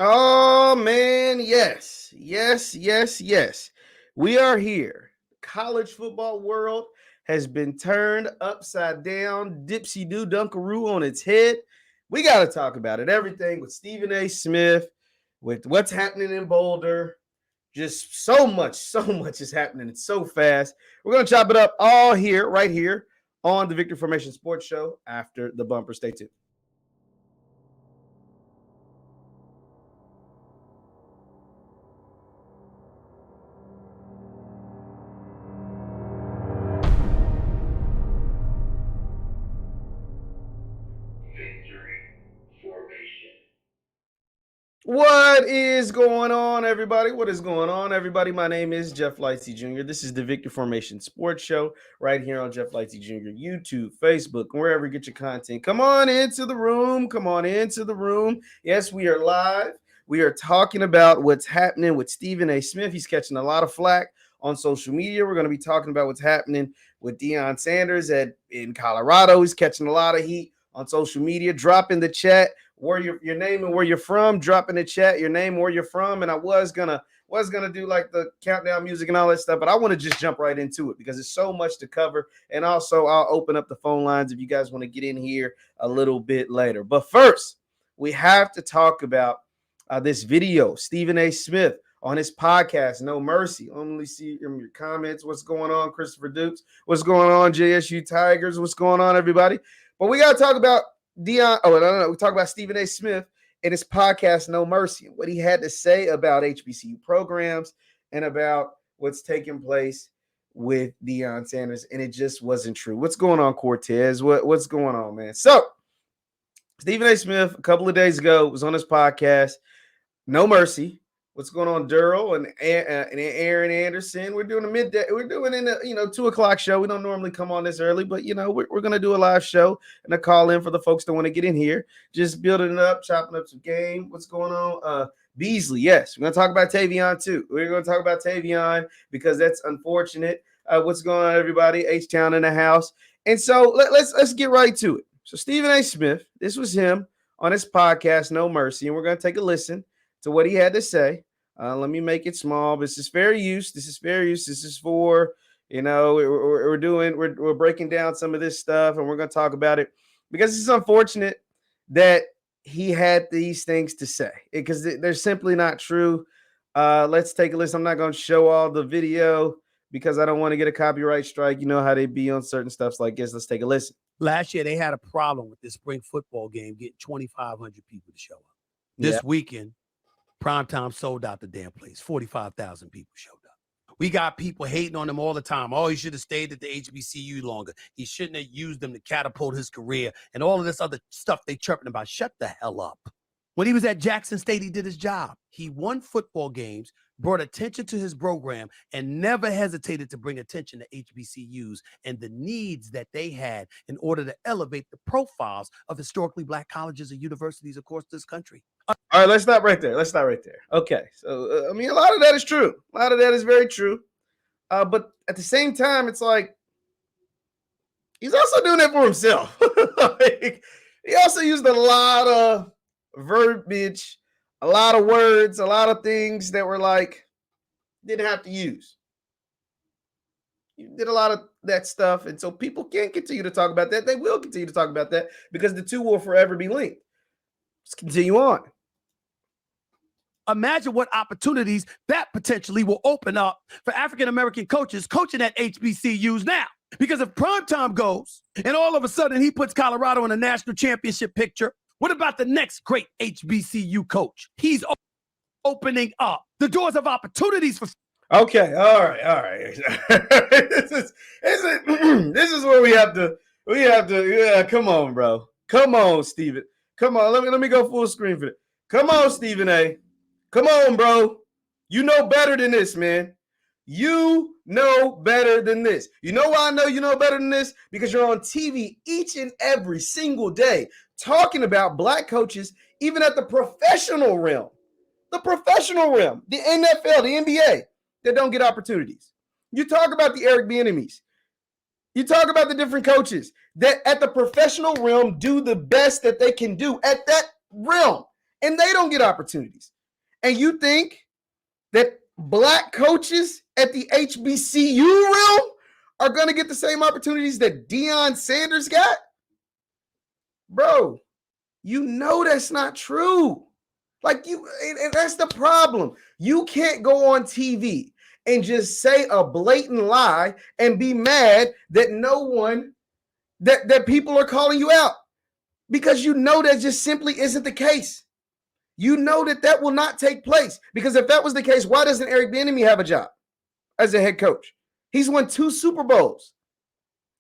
Oh, man, yes. Yes, yes, yes. We are here. College football world has been turned upside down, dipsy-doo dunkaroo on its head. We got to talk about it. Everything with Stephen A. Smith, with what's happening in Boulder. Just so much is happening. It's so fast. We're going to chop it up all here, right here on the Victory Formation Sports Show after the bumper. Stay tuned. What is going on, everybody? What is going on, everybody? My name is Jeff Lightsy Jr. This is the Victor Formation Sports Show right here on Jeff Lightsy Jr. YouTube, Facebook, wherever you get your content. Come on into the room. Come on into the room. Yes, we are live. We are talking about what's happening with Stephen A. Smith. He's catching a lot of flack on social media. We're going to be talking about what's happening with Deion Sanders in Colorado. He's catching a lot of heat on social media. Drop in the chat where your name and where you're from. Drop in the chat your name, where you're from. And I was gonna do like the countdown music and all that stuff, but I want to just jump right into it because there's so much to cover. And also I'll open up the phone lines if you guys want to get in here a little bit later. But first, we have to talk about this video. Stephen A. Smith on his podcast, No Mercy. Only see in your comments. What's going on, Christopher Dukes? What's going on, JSU Tigers? What's going on, everybody? But we got to talk about Deion. Oh, no. We talk about Stephen A. Smith in his podcast, No Mercy, and what he had to say about HBCU programs and about what's taking place with Deion Sanders. And it just wasn't true. What's going on, Cortez? What's going on, man? So, Stephen A. Smith, a couple of days ago, was on his podcast, No Mercy. What's going on, Durrell and Aaron Anderson? We're doing a midday. We're doing in a 2:00 show. We don't normally come on this early, but we're gonna do a live show and a call in for the folks that want to get in here. Just building it up, chopping up some game. What's going on? Beasley, yes, we're gonna talk about Tavion too. We're gonna talk about Tavion because that's unfortunate. What's going on, everybody? H-Town in the house, and so let's get right to it. So Stephen A. Smith, this was him on his podcast, No Mercy, and we're gonna take a listen to what he had to say. Let me make it small. This is fair use. This is fair use. This is for, we're breaking down some of this stuff and we're going to talk about it because it's unfortunate that he had these things to say because they're simply not true. Let's take a listen. I'm not going to show all the video because I don't want to get a copyright strike. You know how they be on certain stuff like this. Let's take a listen. Last year, they had a problem with this spring football game getting 2,500 people to show up. This weekend, Primetime sold out the damn place. 45,000 people showed up. We got people hating on him all the time. Oh, he should have stayed at the HBCU longer. He shouldn't have used them to catapult his career and all of this other stuff they chirping about. Shut the hell up. When he was at Jackson State, he did his job. He won football games, brought attention to his program, and never hesitated to bring attention to HBCUs and the needs that they had in order to elevate the profiles of historically Black colleges and universities across this country. All right, let's stop right there. Okay, so, a lot of that is true. A lot of that is very true. But at the same time, it's like he's also doing it for himself. He also used a lot of verbiage, a lot of words, a lot of things that were like, didn't have to use. You did a lot of that stuff, and so people can't continue to talk about that. They will continue to talk about that because the two will forever be linked. Let's continue on. Imagine what opportunities that potentially will open up for African-American coaches coaching at HBCUs now. Because if Primetime goes and all of a sudden he puts Colorado in a national championship picture, what about the next great HBCU coach? He's opening up the doors of opportunities for. Okay, all right. This is where we have to. Yeah, come on, bro. Come on, Steven. Come on. Let me go full screen for it. Come on, Stephen A. Come on, bro. You know better than this, man. You know better than this. You know why I know you know better than this? Because you're on TV each and every single day talking about Black coaches, even at the professional realm. The professional realm, the NFL, the NBA, that don't get opportunities. You talk about the Eric Bieniemys. You talk about the different coaches that at the professional realm do the best that they can do at that realm. and they don't get opportunities. And you think that black coaches at the HBCU realm are going to get the same opportunities that Deion Sanders got? Bro, you know that's not true. Like and that's the problem. You can't go on TV and just say a blatant lie and be mad that that people are calling you out, because you know that just simply isn't the case. You know that will not take place, because if that was the case, why doesn't Eric Bieniemy have a job as a head coach? He's won 2 Super Bowls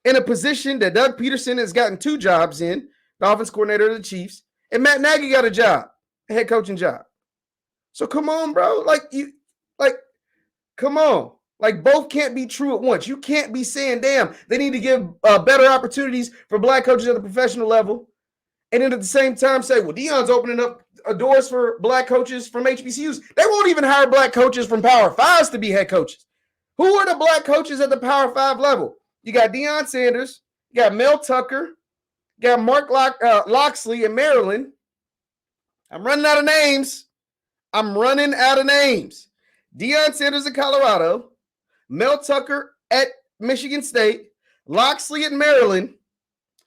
in a position that Doug Peterson has gotten 2 jobs in, the offense coordinator of the Chiefs, and Matt Nagy got a job, a head coaching job. So come on, bro. Come on. Like, both can't be true at once. You can't be saying, damn, they need to give better opportunities for black coaches at the professional level, and then at the same time say, well, Deion's opening up doors for black coaches from HBCUs. They won't even hire black coaches from Power 5s to be head coaches. Who are the black coaches at the Power 5 level? You got Deion Sanders, you got Mel Tucker, you got Mark Loxley in Maryland. I'm running out of names. Deion Sanders in Colorado, Mel Tucker at Michigan State, Loxley at Maryland.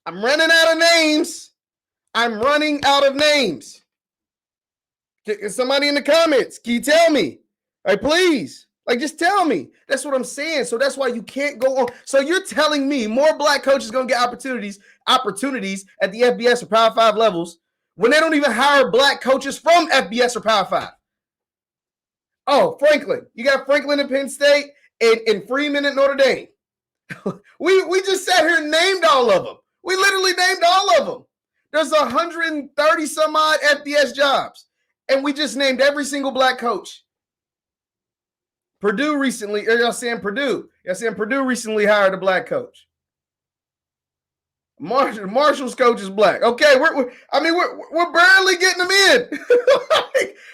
I'm running out of names. Somebody in the comments, can you tell me? All right, please. Like, just tell me. That's what I'm saying. So that's why you can't go on. So you're telling me more black coaches going to get opportunities at the FBS or Power 5 levels when they don't even hire black coaches from FBS or Power 5. Oh, Franklin. You got Franklin at Penn State and Freeman at Notre Dame. we just sat here and named all of them. We literally named all of them. There's 130 some odd FBS jobs, and we just named every single black coach. Purdue recently hired a black coach. Marshall's coach is black. Okay, we're barely getting them in.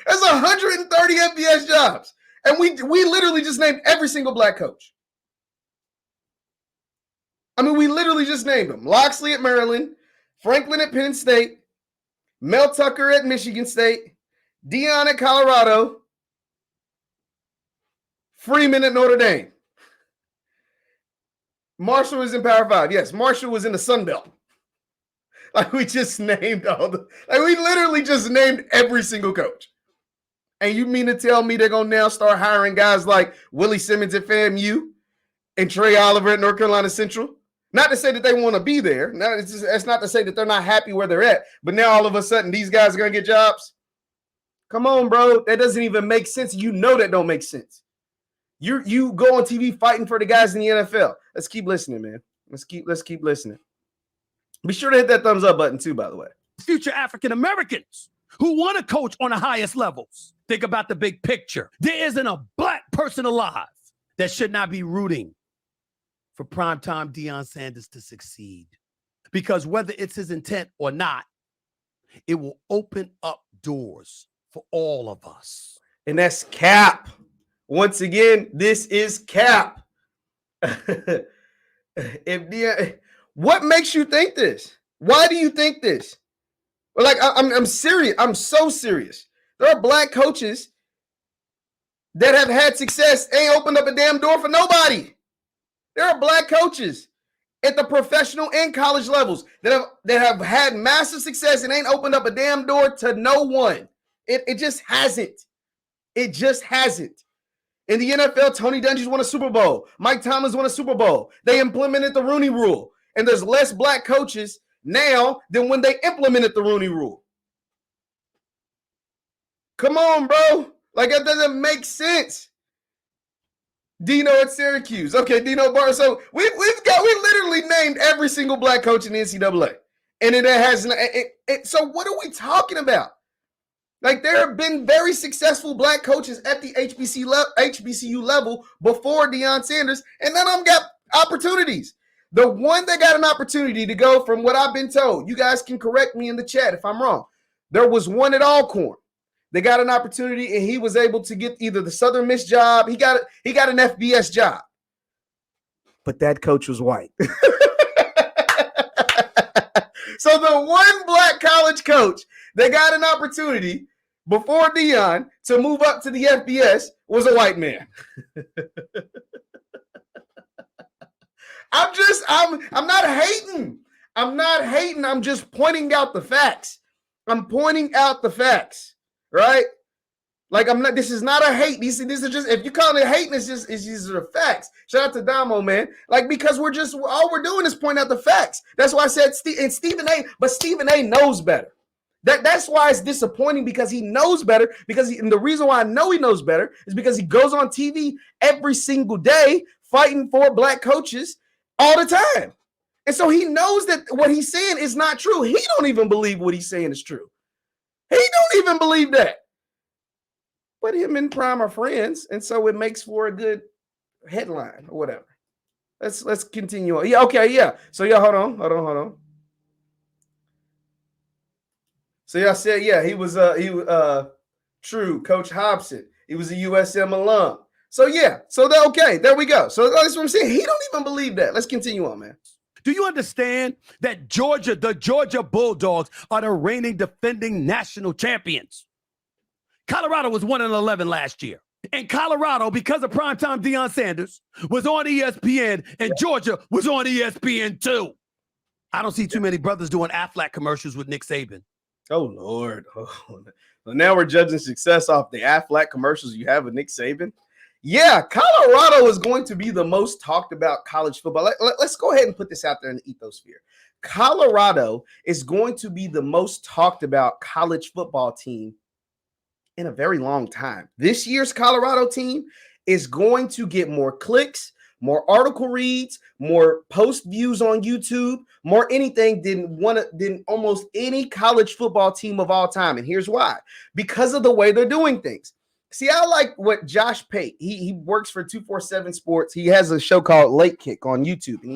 There's 130 FBS jobs, and we literally just named every single black coach. We literally just named them. Loxley at Maryland, Franklin at Penn State, Mel Tucker at Michigan State, Deion at Colorado, Freeman at Notre Dame. Marshall was in Power 5. Yes, Marshall was in the Sun Belt. We just named we literally just named every single coach. And you mean to tell me they're going to now start hiring guys like Willie Simmons at FAMU and Trey Oliver at North Carolina Central? Not to say that they want to be there. That's not to say that they're not happy where they're at. But now all of a sudden these guys are going to get jobs? Come on, bro. That doesn't even make sense. You know that don't make sense. You go on TV fighting for the guys in the NFL. Let's keep listening, man. Let's keep listening. Be sure to hit that thumbs up button too, by the way. Future African Americans who want to coach on the highest levels. Think about the big picture. There isn't a black person alive that should not be rooting for primetime Deion Sanders to succeed. Because whether it's his intent or not, it will open up doors for all of us. And that's cap. Once again, this is cap. What makes you think this? Why do you think this? Well, I'm serious. I'm so serious. There are black coaches that have had success, ain't opened up a damn door for nobody. There are black coaches at the professional and college levels that have had massive success and ain't opened up a damn door to no one. It just hasn't. It just hasn't. In the NFL, Tony Dungy's won a Super Bowl. Mike Tomlins won a Super Bowl. They implemented the Rooney Rule. And there's less black coaches now than when they implemented the Rooney Rule. Come on, bro. That doesn't make sense. Dino at Syracuse. Okay, Dino Bar. So we literally named every single black coach in the NCAA. And it has so what are we talking about? There have been very successful black coaches at the HBCU level before Deion Sanders, and none of them got opportunities. The one that got an opportunity to go, from what I've been told, you guys can correct me in the chat if I'm wrong. There was one at Alcorn. They got an opportunity, and he was able to get either the Southern Miss job. He got an FBS job. But that coach was white. So the one black college coach that got an opportunity before Deion to move up to the FBS was a white man. I'm not hating. I'm not hating. I'm just pointing out the facts. I'm pointing out the facts, right? Like I'm not. This is not a hate. These are just. If you call it hating, it's these are the facts. Shout out to Damo, man. Like because we're just all we're doing is pointing out the facts. That's why I said Stephen A. But Stephen A. knows better. That's why it's disappointing because he knows better. And the reason why I know he knows better is because he goes on TV every single day fighting for black coaches all the time. And so he knows that what he's saying is not true. He don't even believe what he's saying is true. He don't even believe that. But him and Prime are friends, and so it makes for a good headline or whatever. Let's continue on. Yeah, okay, yeah. So yeah, hold on. So y'all said, yeah, he was true, Coach Hobson. He was a USM alum. So yeah, okay, there we go. So that's what I'm saying. He don't even believe that. Let's continue on, man. Do you understand that the Georgia Bulldogs are the reigning defending national champions? Colorado was 1-11 last year. And Colorado, because of primetime Deion Sanders, was on ESPN, and Georgia was on ESPN too. I don't see too many brothers doing Aflac commercials with Nick Saban. Oh, Lord. Oh. So now we're judging success off the Aflac commercials you have with Nick Saban. Yeah, Colorado is going to be the most talked about college football. Let's go ahead and put this out there in the ethosphere. Colorado is going to be the most talked about college football team in a very long time. This year's Colorado team is going to get more clicks, more article reads, more post views on YouTube, more anything than almost any college football team of all time. And here's why. Because of the way they're doing things. See, I like what Josh Pate, he works for 247 Sports. He has a show called Late Kick on YouTube, and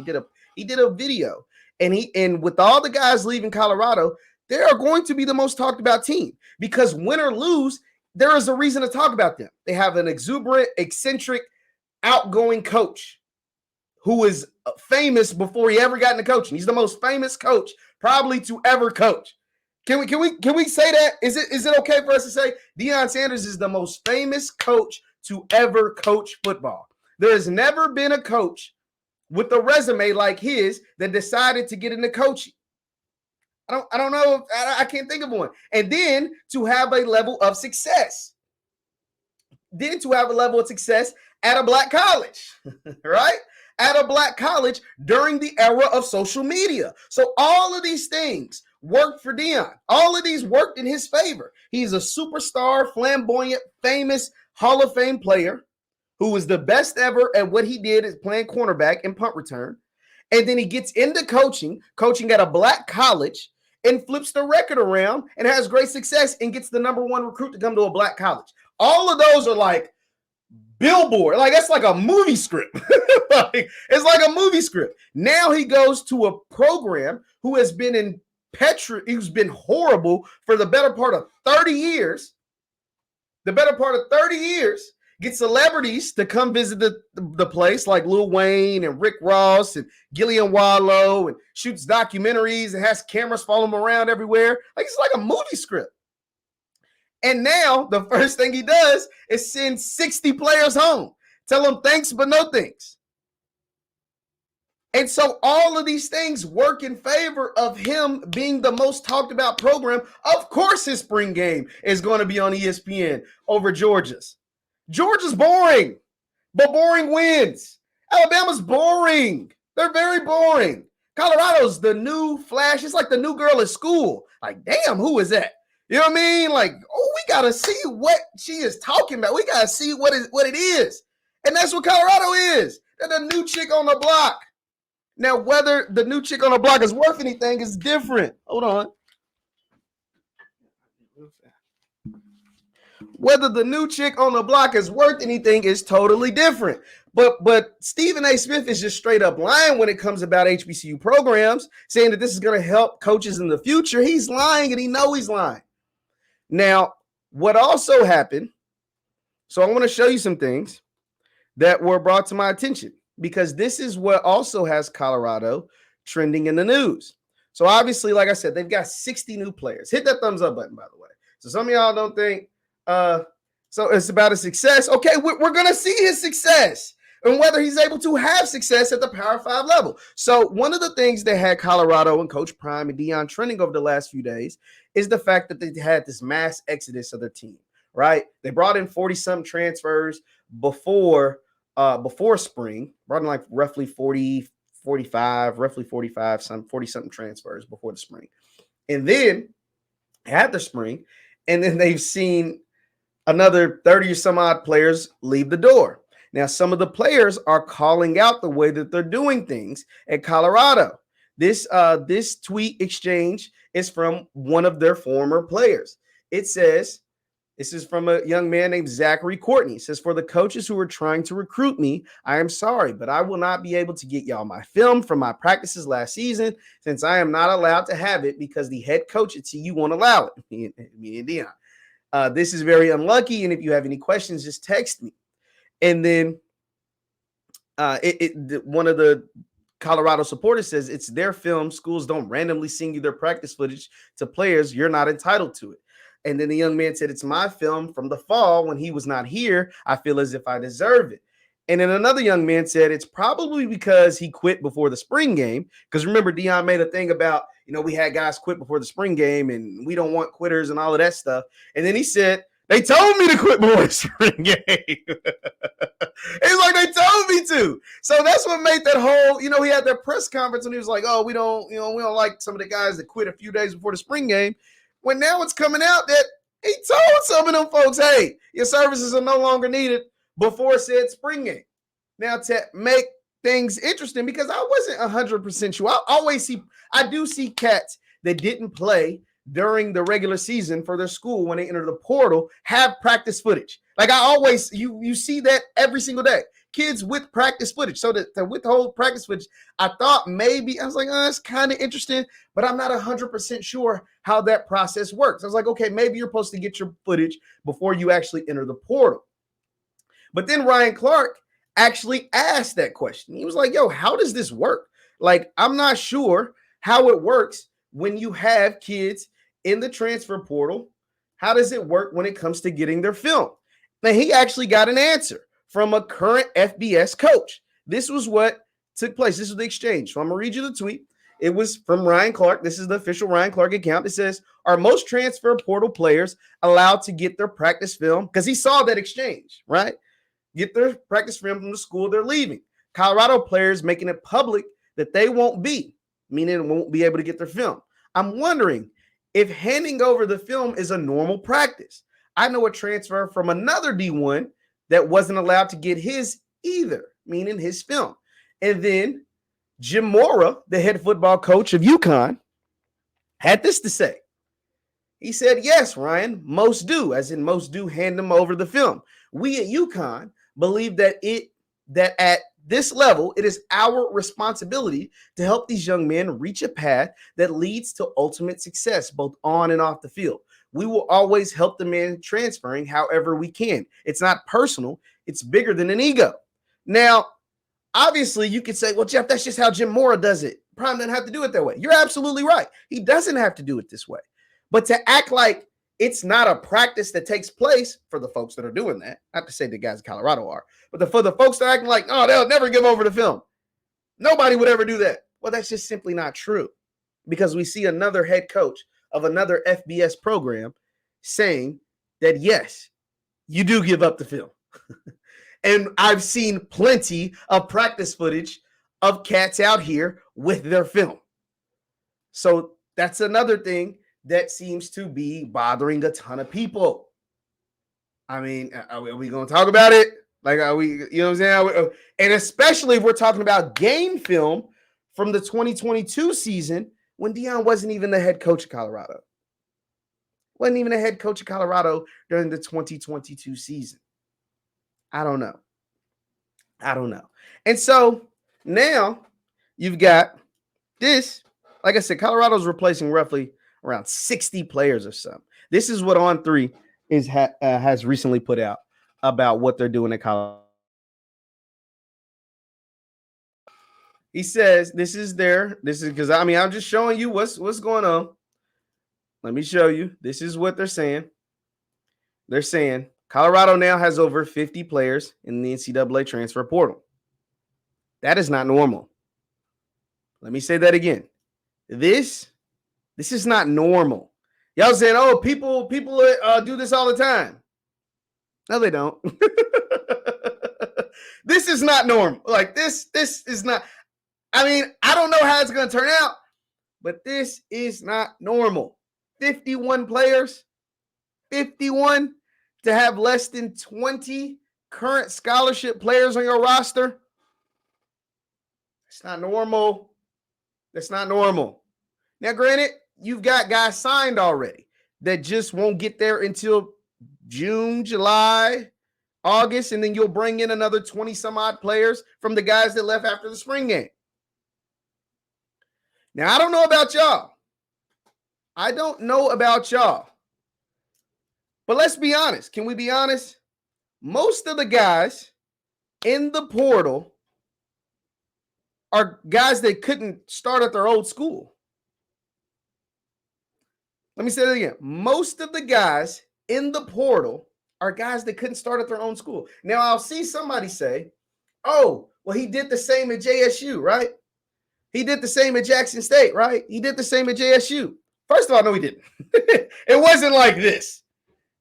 he did a video. And with all the guys leaving Colorado, they are going to be the most talked about team because win or lose, there is a reason to talk about them. They have an exuberant, eccentric, outgoing coach who is famous before he ever got into coaching. He's the most famous coach probably to ever coach. Can we say that? Is it okay for us to say Deion Sanders is the most famous coach to ever coach football? There has never been a coach with a resume like his that decided to get into coaching. I don't know. I can't think of one. And then to have a level of success. At a black college, right? At a black college during the era of social media. So all of these things worked for Deion. All of these worked in his favor. He's a superstar, flamboyant, famous Hall of Fame player who was the best ever at what he did is playing cornerback and punt return. And then he gets into coaching at a black college and flips the record around and has great success and gets the #1 recruit to come to a black college. All of those are like billboard. Like that's like a movie script. It's like a movie script. Now he goes to a program who has been who's been horrible for the better part of 30 years. Get celebrities to come visit the place like Lil Wayne and Rick Ross and Gillian Wallow and shoots documentaries and has cameras follow him around everywhere. Like it's like a movie script. And now the first thing he does is send 60 players home. Tell them thanks, but no thanks. And so all of these things work in favor of him being the most talked about program. Of course, his spring game is going to be on ESPN over Georgia's. Georgia's boring, but boring wins. Alabama's boring. They're very boring. Colorado's the new flash. It's like the new girl at school. Like, damn, who is that? You know what I mean? Like, oh, we got to see what she is talking about. We got to see what it is. And that's what Colorado is. They're the new chick on the block. Now, whether the new chick on the block is worth anything is different. Hold on. Whether the new chick on the block is worth anything is totally different. But Stephen A. Smith is just straight up lying when it comes about HBCU programs, saying that this is going to help coaches in the future. He's lying, and he knows he's lying. Now, what also happened, so I want to show you some things that were brought to my attention, because this is what also has Colorado trending in the news. So obviously, like I said, they've got 60 new players. Hit that thumbs up button, by the way. So some of y'all don't think so it's about his success. Okay, we're going to see his success and whether he's able to have success at the Power 5 level. So one of the things that had Colorado and Coach Prime and Deion trending over the last few days is the fact that they had this mass exodus of their team, right? They brought in 40-something transfers before spring, brought in like roughly 40, 45, roughly 45, some 40-something transfers before the spring. And then had the spring, and then they've seen another 30 or some odd players leave the door. Now, some of the players are calling out the way that they're doing things at Colorado. This tweet exchange is from one of their former players. It says, this is from a young man named Zachary Courtney. It says, for the coaches who are trying to recruit me, I am sorry, but I will not be able to get y'all my film from my practices last season since I am not allowed to have it because the head coach at CU won't allow it. Me and Deion. This is very unlucky, and if you have any questions, just text me. And then one of the Colorado supporters says it's their film. Schools don't randomly send you their practice footage to players. You're not entitled to it. And then the young man said, it's my film from the fall when he was not here. I feel as if I deserve it. And then another young man said, it's probably because he quit before the spring game. Because remember, Deion made a thing about, we had guys quit before the spring game and we don't want quitters and all of that stuff. And then he said, they told me to quit before the spring game. It's like they told me to. So that's what made that whole, he had that press conference and he was like, oh, we don't like some of the guys that quit a few days before the spring game. When now it's coming out that he told some of them folks, hey, your services are no longer needed before said spring game. Now, to make things interesting, because I wasn't 100% sure. I do see cats that didn't play during the regular season for their school when they enter the portal have practice footage. Like I always, you see that every single day. Kids with practice footage. So to withhold practice footage, I thought maybe, I was like, oh, that's kind of interesting, but I'm not 100% sure how that process works. I was like, okay, maybe you're supposed to get your footage before you actually enter the portal. But then Ryan Clark actually asked that question. He was like, yo, how does this work? Like, I'm not sure how it works when you have kids in the transfer portal. How does it work when it comes to getting their film? Now, he actually got an answer from a current FBS coach. This was what took place. This was the exchange. So I'm going to read you the tweet. It was from Ryan Clark. This is the official Ryan Clark account. It says, are most transfer portal players allowed to get their practice film? Because he saw that exchange, right? Get their practice film from the school they're leaving. Colorado players making it public that they won't be, meaning won't be able to get their film. I'm wondering if handing over the film is a normal practice. I know a transfer from another D1 that wasn't allowed to get his either, meaning his film. And then Jim Mora, the head football coach of UConn, had this to say. He said, yes, Ryan, most do, as in most do hand them over the film. We at UConn believe that at this level, it is our responsibility to help these young men reach a path that leads to ultimate success, both on and off the field. We will always help the man transferring however we can. It's not personal. It's bigger than an ego. Now, obviously, you could say, well, Jeff, that's just how Jim Mora does it. Prime doesn't have to do it that way. You're absolutely right. He doesn't have to do it this way. But to act like it's not a practice that takes place for the folks that are doing that, not to say the guys in Colorado are, but for the folks that are acting like, oh, they'll never give over the film. Nobody would ever do that. Well, that's just simply not true, because we see another head coach of another FBS program saying that, yes, you do give up the film. And I've seen plenty of practice footage of cats out here with their film. So that's another thing that seems to be bothering a ton of people. I mean, are we going to talk about it? Like, are we, you know what I'm saying? And especially if we're talking about game film from the 2022 season when Deion wasn't even the head coach of Colorado. Wasn't even the head coach of Colorado during the 2022 season. I don't know. And so now you've got this. Like I said, Colorado's replacing roughly around 60 players or so. This is what On3 has recently put out about what they're doing at Colorado. He says this is because I'm just showing you what's going on. Let me show you. This is what they're saying. They're saying Colorado now has over 50 players in the NCAA transfer portal. That is not normal. Let me say that again. This is not normal. Y'all saying, oh, people do this all the time. No, they don't. This is not normal. Like this is not. I mean, I don't know how it's going to turn out, but this is not normal. 51 players, 51 to have less than 20 current scholarship players on your roster. It's not normal. That's not normal. Now, granted, you've got guys signed already that just won't get there until June, July, August, and then you'll bring in another 20 some odd players from the guys that left after the spring game. Now, I don't know about y'all. But let's be honest. Can we be honest? Most of the guys in the portal are guys that couldn't start at their old school. Let me say that again. Most of the guys in the portal are guys that couldn't start at their own school. Now, I'll see somebody say, oh, well, he did the same at JSU, right? He did the same at Jackson State, right? He did the same at JSU. First of all, no, he didn't. It wasn't like this.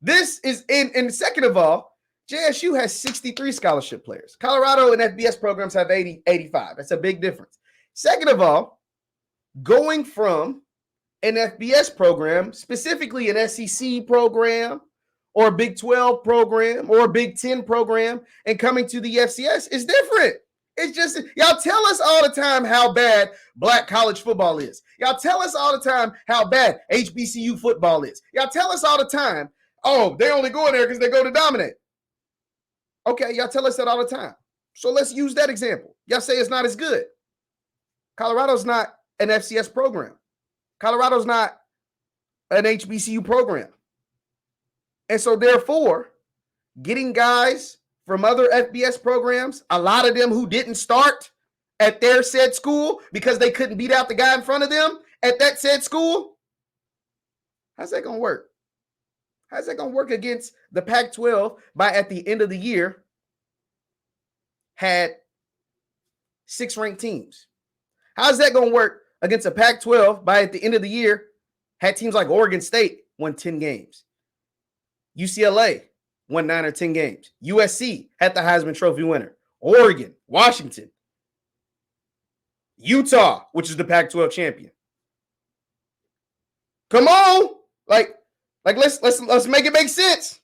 This is and second of all, JSU has 63 scholarship players. Colorado and FBS programs have 85. That's a big difference. Second of all, going from an FBS program, specifically an SEC program or a Big 12 program or a Big 10 program, and coming to the FCS is different. It's just, y'all tell us all the time how bad black college football is. Y'all tell us all the time how bad HBCU football is. Y'all tell us all the time, oh, they only go in there because they go to dominate. Okay, y'all tell us that all the time. So let's use that example. Y'all say it's not as good. Colorado's not an FCS program. Colorado's not an HBCU program. And so therefore, getting guys from other FBS programs, a lot of them who didn't start at their said school because they couldn't beat out the guy in front of them at that said school, how's that going to work? How's that going to work against the Pac-12 by at the end of the year had 6 ranked teams? How's that going to work against a Pac-12 by at the end of the year had teams like Oregon State won 10 games? UCLA won 9 or 10 games. USC had the Heisman Trophy winner. Oregon, Washington, Utah, which is the Pac-12 champion. Come on. Like let's make it make sense.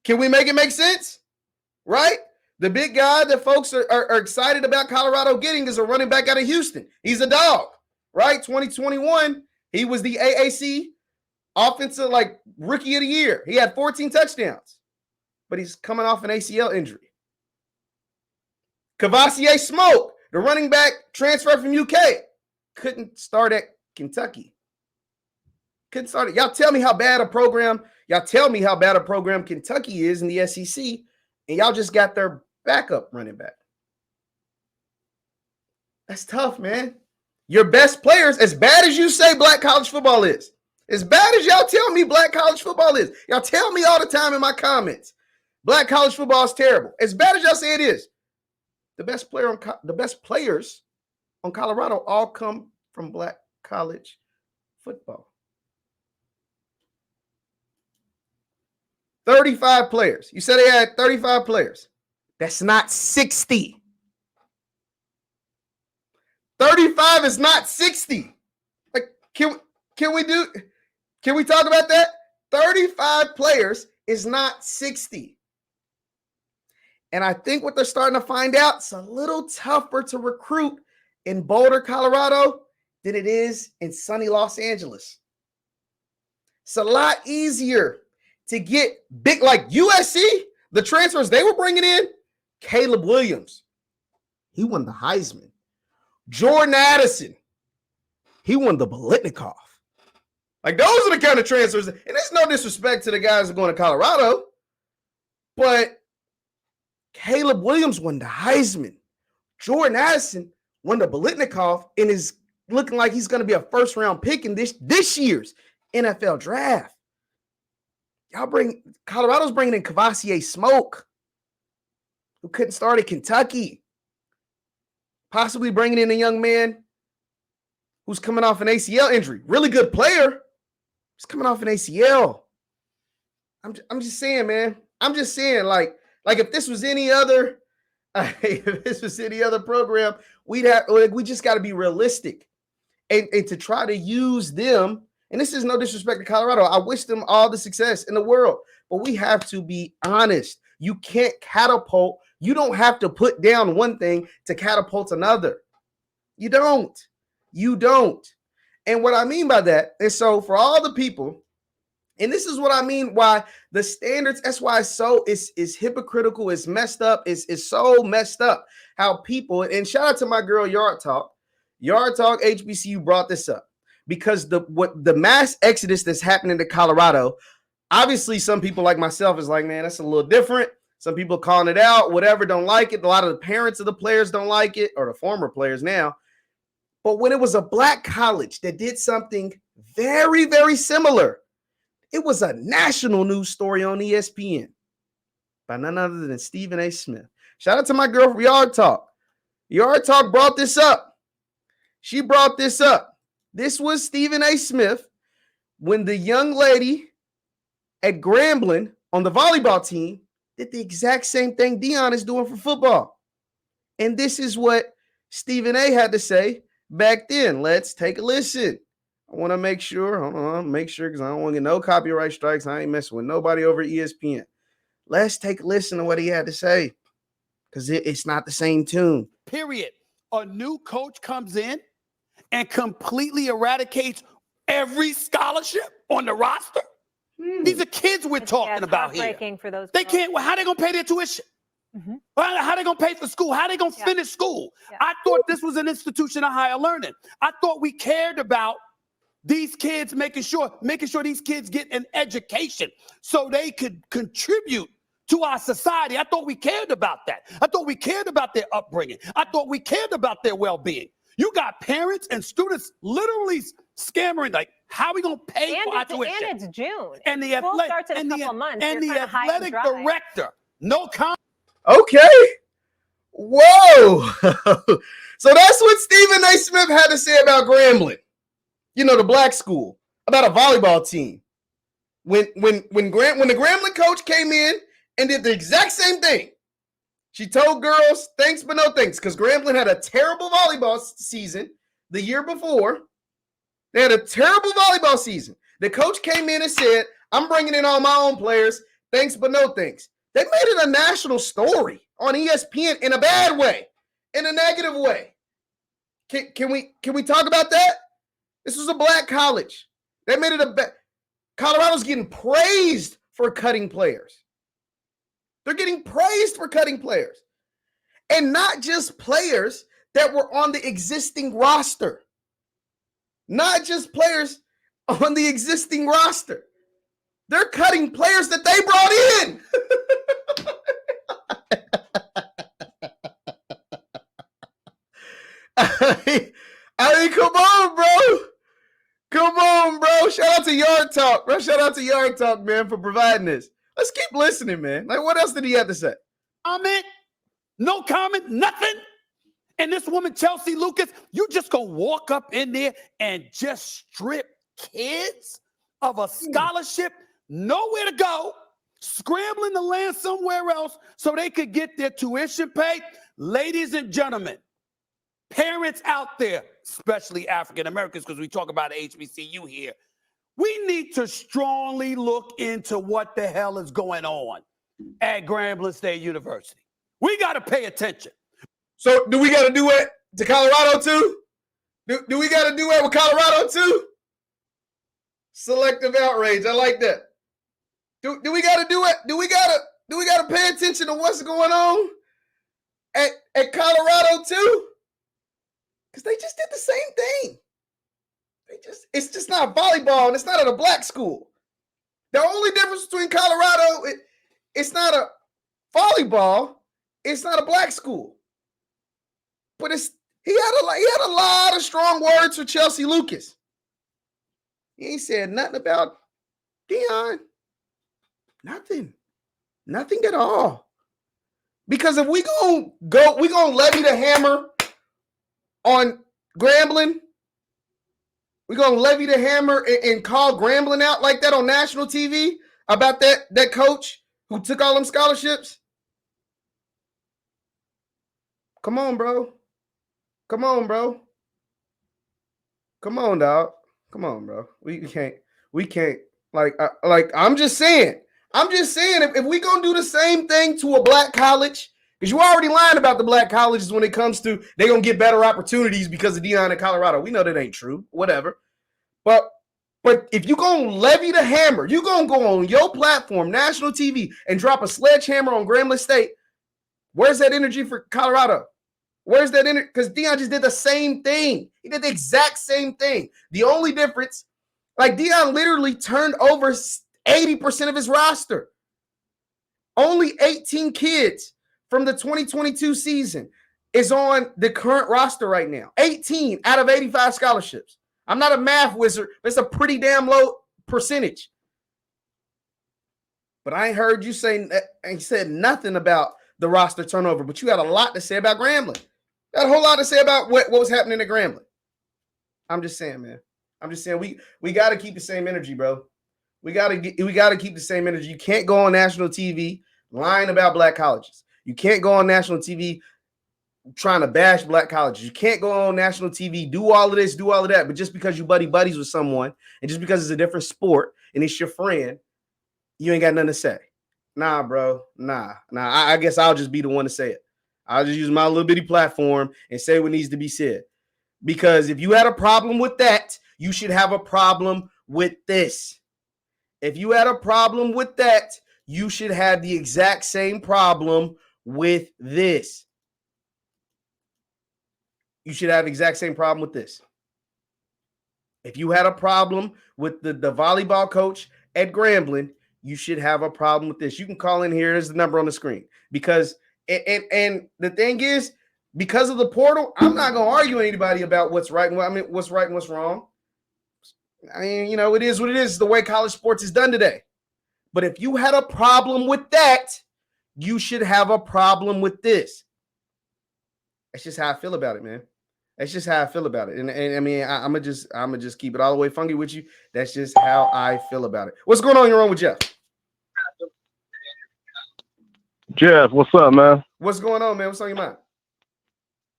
Can we make it make sense? Right? The big guy that folks are excited about Colorado getting is a running back out of Houston. He's a dog, right? 2021, he was the AAC offensive rookie of the year. He had 14 touchdowns, but he's coming off an ACL injury. Cavassier Smoke, the running back transferred from UK, couldn't start at Kentucky. Couldn't start it. Y'all tell me how bad a program Kentucky is in the SEC, and y'all just got their backup running back. That's tough, man. Your best players, as bad as you say black college football is, as bad as y'all tell me black college football is, y'all tell me all the time in my comments, black college football is terrible. As bad as y'all say it is, the best players on Colorado all come from black college football. 35 players. You said they had 35 players. That's not 60. 35 is not 60. Like, can we talk about that? 35 players is not 60. And I think what they're starting to find out, it's a little tougher to recruit in Boulder, Colorado than it is in sunny Los Angeles. It's a lot easier to get big, like USC, the transfers they were bringing in. Caleb Williams, he won the Heisman. Jordan Addison, he won the Biletnikoff. Like, those are the kind of transfers. And there's no disrespect to the guys that are going to Colorado, but Caleb Williams won the Heisman. Jordan Addison Wanda Biletnikoff and is looking like he's going to be a first-round pick in this year's NFL draft. Colorado's bringing in Kavasier Smoke, who couldn't start at Kentucky. Possibly bringing in a young man who's coming off an ACL injury. Really good player. He's coming off an ACL. I'm just saying, man. I'm just saying, like if this was any other, program, we just got to be realistic and to try to use them. And this is no disrespect to Colorado. I wish them all the success in the world, but we have to be honest. You can't catapult. You don't have to put down one thing to catapult another. You don't. And what I mean by that is, so for all the people, and this is what I mean, why the standards, that's why it's hypocritical, it's messed up, it's so messed up how people, and shout out to my girl Yard Talk HBCU brought this up, because the mass exodus that's happening to Colorado, obviously some people like myself is like, man, that's a little different. Some people calling it out, whatever, don't like it. A lot of the parents of the players don't like it, or the former players now. But when it was a black college that did something very, very similar, it was a national news story on ESPN by none other than Stephen A. Smith. Shout out to my girl from Yard Talk. Yard Talk brought this up. She brought this up. This was Stephen A. Smith when the young lady at Grambling on the volleyball team did the exact same thing Deion is doing for football. And this is what Stephen A. had to say back then. Let's take a listen. I want to make sure. Hold on, because I don't want to get no copyright strikes. I ain't messing with nobody over ESPN. Let's take a listen to what he had to say, because it's not the same tune. Period. A new coach comes in and completely eradicates every scholarship on the roster. These are kids we're talking about here. For those they can't. Well, how are they going to pay their tuition? How are they going to pay for school? How are they going to finish school? I thought this was an institution of higher learning. I thought we cared about these kids, making sure these kids get an education so they could contribute to our society. I thought we cared about that. I thought we cared about their upbringing. I thought we cared about their well-being. You got parents and students literally scammering, like, how are we going to pay for our tuition? And it's June. And the School starts in a couple months. And the athletic director, no comment. Okay. Whoa. So that's what Stephen A. Smith had to say about Grambling. You know, the black school, about a volleyball team. When the Grambling coach came in and did the exact same thing, she told girls thanks but no thanks, because Grambling had a terrible volleyball season the year before. They had a terrible volleyball season. The coach came in and said, I'm bringing in all my own players, thanks but no thanks. They made it a national story on ESPN in a bad way, in a negative way. Can we talk about that? This was a black college. They made it Colorado's getting praised for cutting players. They're getting praised for cutting players. And not just players that were on the existing roster. Not just players on the existing roster. They're cutting players that they brought in. I mean, come on, bro. Come on, bro. Shout out to Yard Talk, bro. Shout out to Yard Talk, man, for providing this. Let's keep listening, man. Like, what else did he have to say? Comment? No comment? Nothing? And this woman, Chelsea Lucas, you just gonna walk up in there and just strip kids of a scholarship, nowhere to go, scrambling to land somewhere else so they could get their tuition paid? Ladies and gentlemen, parents out there, especially African Americans, because we talk about HBCU here, we need to strongly look into what the hell is going on at Grambling State University. We got to pay attention. So do we got to do it to Colorado too? Do we got to do it with Colorado too? Selective outrage. I like that. Do we got to do it? Do we got to pay attention to what's going on at Colorado too? Because they just did the same thing. It's just not volleyball, and it's not at a black school. The only difference between Colorado, it's not a volleyball, it's not a black school. But He had a lot of strong words for Chelsea Lucas. He ain't said nothing about Deion. Nothing at all. Because if we gonna levy the hammer on Grambling, we're gonna levy the hammer and call Grambling out like that on national TV about that coach who took all them scholarships. Come on, bro. Come on, dog. Come on, bro. We can't. Like I'm just saying. If we gonna do the same thing to a black college, because you already lying about the black colleges when it comes to they gonna get better opportunities because of Deion in Colorado. We know that ain't true. Whatever. But if you gonna levy the hammer, you gonna go on your platform, national TV, and drop a sledgehammer on Grambling State. Where's that energy for Colorado? Where's that energy? Because Deion just did the same thing. He did the exact same thing. The only difference, like Deion literally turned over 80% of his roster. Only 18 kids from the 2022 season is on the current roster right now. 18 out of 85 scholarships. I'm not a math wizard, but it's a pretty damn low percentage. But I ain't heard you said nothing about the roster turnover, but you had a lot to say about Grambling. You had a whole lot to say about what was happening at Grambling. I'm just saying, man. I'm just saying we got to keep the same energy, bro. We got to keep the same energy. You can't go on national TV lying about black colleges. You can't go on national TV trying to bash black colleges. You can't go on national TV, do all of this, do all of that. But just because you buddies with someone and just because it's a different sport and it's your friend, you ain't got nothing to say. Nah, bro. Nah. I guess I'll just be the one to say it. I'll just use my little bitty platform and say what needs to be said. Because if you had a problem with that, you should have a problem with this. If you had a problem with that, you should have the exact same problem with this. You should have the exact same problem with this. If you had a problem with the volleyball coach at Grambling, you should have a problem with this. You can call in here. There's the number on the screen. Because, and the thing is, because of the portal, I'm not going to argue with anybody about what's right and what's right and what's wrong. I mean, you know, it is what it is, the way college sports is done today. But if you had a problem with that, you should have a problem with this. That's just how I feel about it, man. That's just how I feel about it. And I mean, I'm gonna just keep it all the way funky with you. That's just how I feel about it. What's going on? You're on with Jeff. Jeff, what's up, man? What's going on, man? What's on your mind?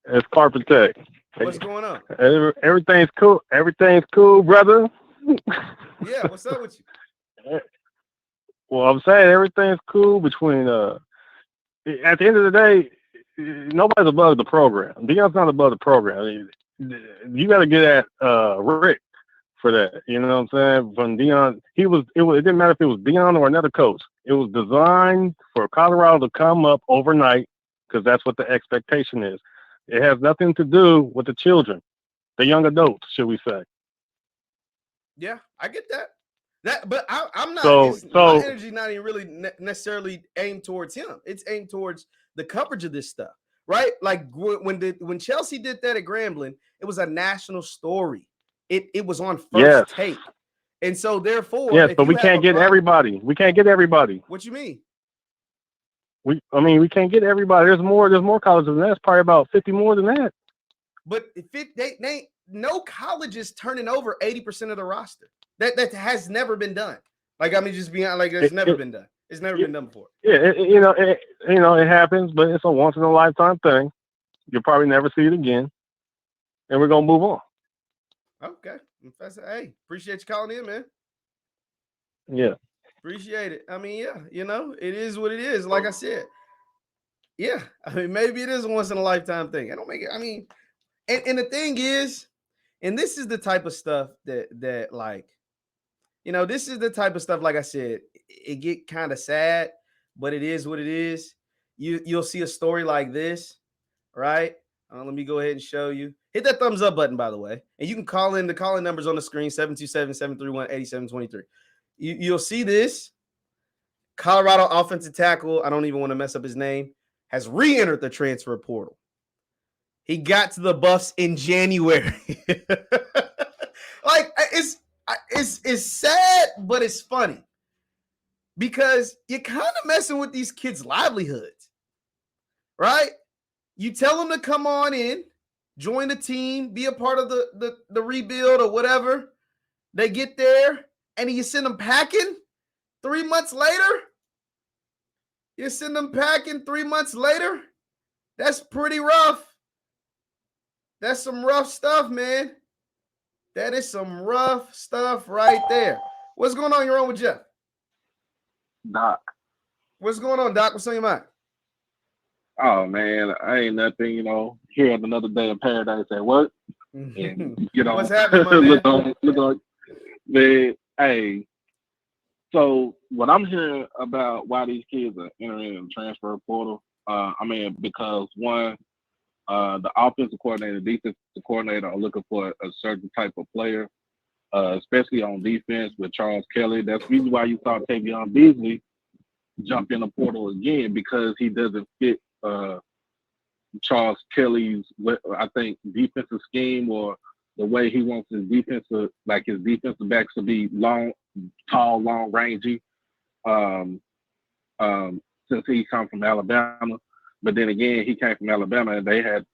It's Carpet Tech. What's going on? Everything's cool. Everything's cool, brother. Yeah, what's up with you? Well, I'm saying everything's cool between at the end of the day, nobody's above the program. Deion's not above the program. I mean, you got to get at Rick for that. You know what I'm saying? From Deion, it didn't matter if it was Deion or another coach. It was designed for Colorado to come up overnight because that's what the expectation is. It has nothing to do with the children, the young adults, should we say? Yeah, I get that. But I'm not. So my energy not even really necessarily aimed towards him. It's aimed towards the coverage of this stuff, right? Like when Chelsea did that at Grambling, it was a national story. It was on first take, and so therefore, yes, but we can't get everybody. We can't get everybody. What you mean? We can't get everybody. There's more colleges than that. It's probably about 50 more than that. But no college is turning over 80% of the roster. That has never been done. Like, I mean, just being like, it's never been done. It's never been done before. Yeah, it happens, but it's a once in a lifetime thing. You'll probably never see it again, and we're gonna move on. Okay, hey, appreciate you calling in, man. Yeah, appreciate it. I mean, yeah, it is what it is. Like I said, yeah, I mean, maybe it is a once in a lifetime thing. I don't make it. I mean, and the thing is, and this is the type of stuff that like. This is the type of stuff, like I said, it get kind of sad, but it is what it is. You'll see a story like this, right? Let me go ahead and show you. Hit that thumbs up button, by the way. And you can call in. The call-in numbers on the screen, 727-731-8723. You'll see this. Colorado offensive tackle, I don't even want to mess up his name, has re-entered the transfer portal. He got to the Buffs in January. Like it's sad, but it's funny because you're kind of messing with these kids' livelihoods, right? You tell them to come on in, join the team, be a part of the rebuild or whatever. They get there, and you send them packing 3 months later. You send them packing 3 months later. That's pretty rough. That's some rough stuff, man. That is some rough stuff right there. What's going on? You're on with Jeff. Doc. What's going on, Doc? What's on your mind? Oh man, I ain't nothing, here at another day in paradise at work. And what's happening, my man? look on man, hey. So what I'm hearing about why these kids are entering the transfer portal, because one, the offensive coordinator, defensive coordinator are looking for a certain type of player, especially on defense with Charles Kelly. That's the reason why you saw Tavion Beasley jump in the portal again, because he doesn't fit Charles Kelly's, I think, defensive scheme, or the way he wants his defensive backs to be long, tall, long, rangy. Since he come from Alabama, but then again, he came from Alabama, and they had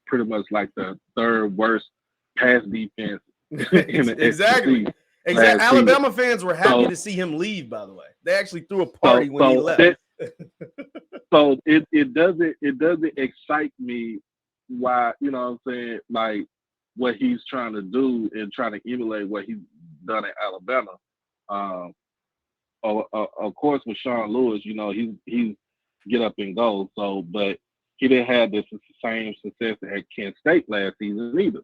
pretty much the third worst pass defense. Exactly. Alabama fans were happy to see him leave. By the way, they actually threw a party when he left. So it doesn't excite me why, you know what I'm saying, what he's trying to do and trying to emulate what he's done in Alabama. Of course, with Sean Lewis, he's get up and go. So, but he didn't have the same success at Kent State last season either.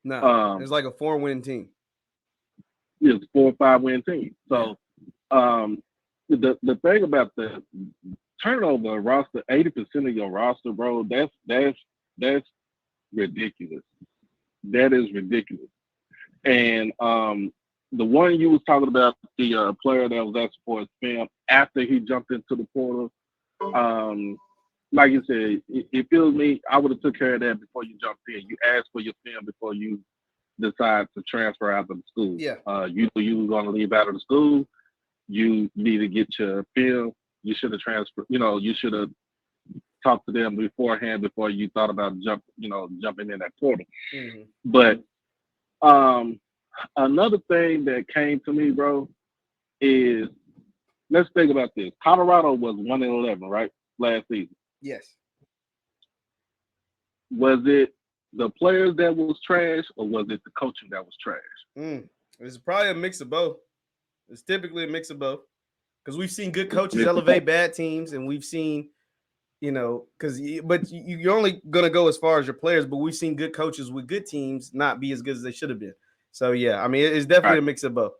No, it's like a 4-win team. It's 4 or 5 win team. So, the thing about the turnover roster, 80% of your roster, bro, that's ridiculous. That is ridiculous. And the one you was talking about, the player that was asked for his film after he jumped into the portal, like you said, it feels me. I would have took care of that before you jumped in. You asked for your film before you decide to transfer out of the school. Yeah. You were going to leave out of the school. You need to get your film. You should have transferred. You should have talked to them beforehand before you thought about jumping in that portal. Mm-hmm. But another thing that came to me, bro, is let's think about this. Colorado was 1-11, right, last season. Yes. Was it the players that was trash, or was it the coaching that was trash? It's probably a mix of both. It's typically a mix of both, because we've seen good coaches elevate bad teams, and we've seen, but you're only going to go as far as your players, but we've seen good coaches with good teams not be as good as they should have been. So, yeah, it's definitely a mix of both.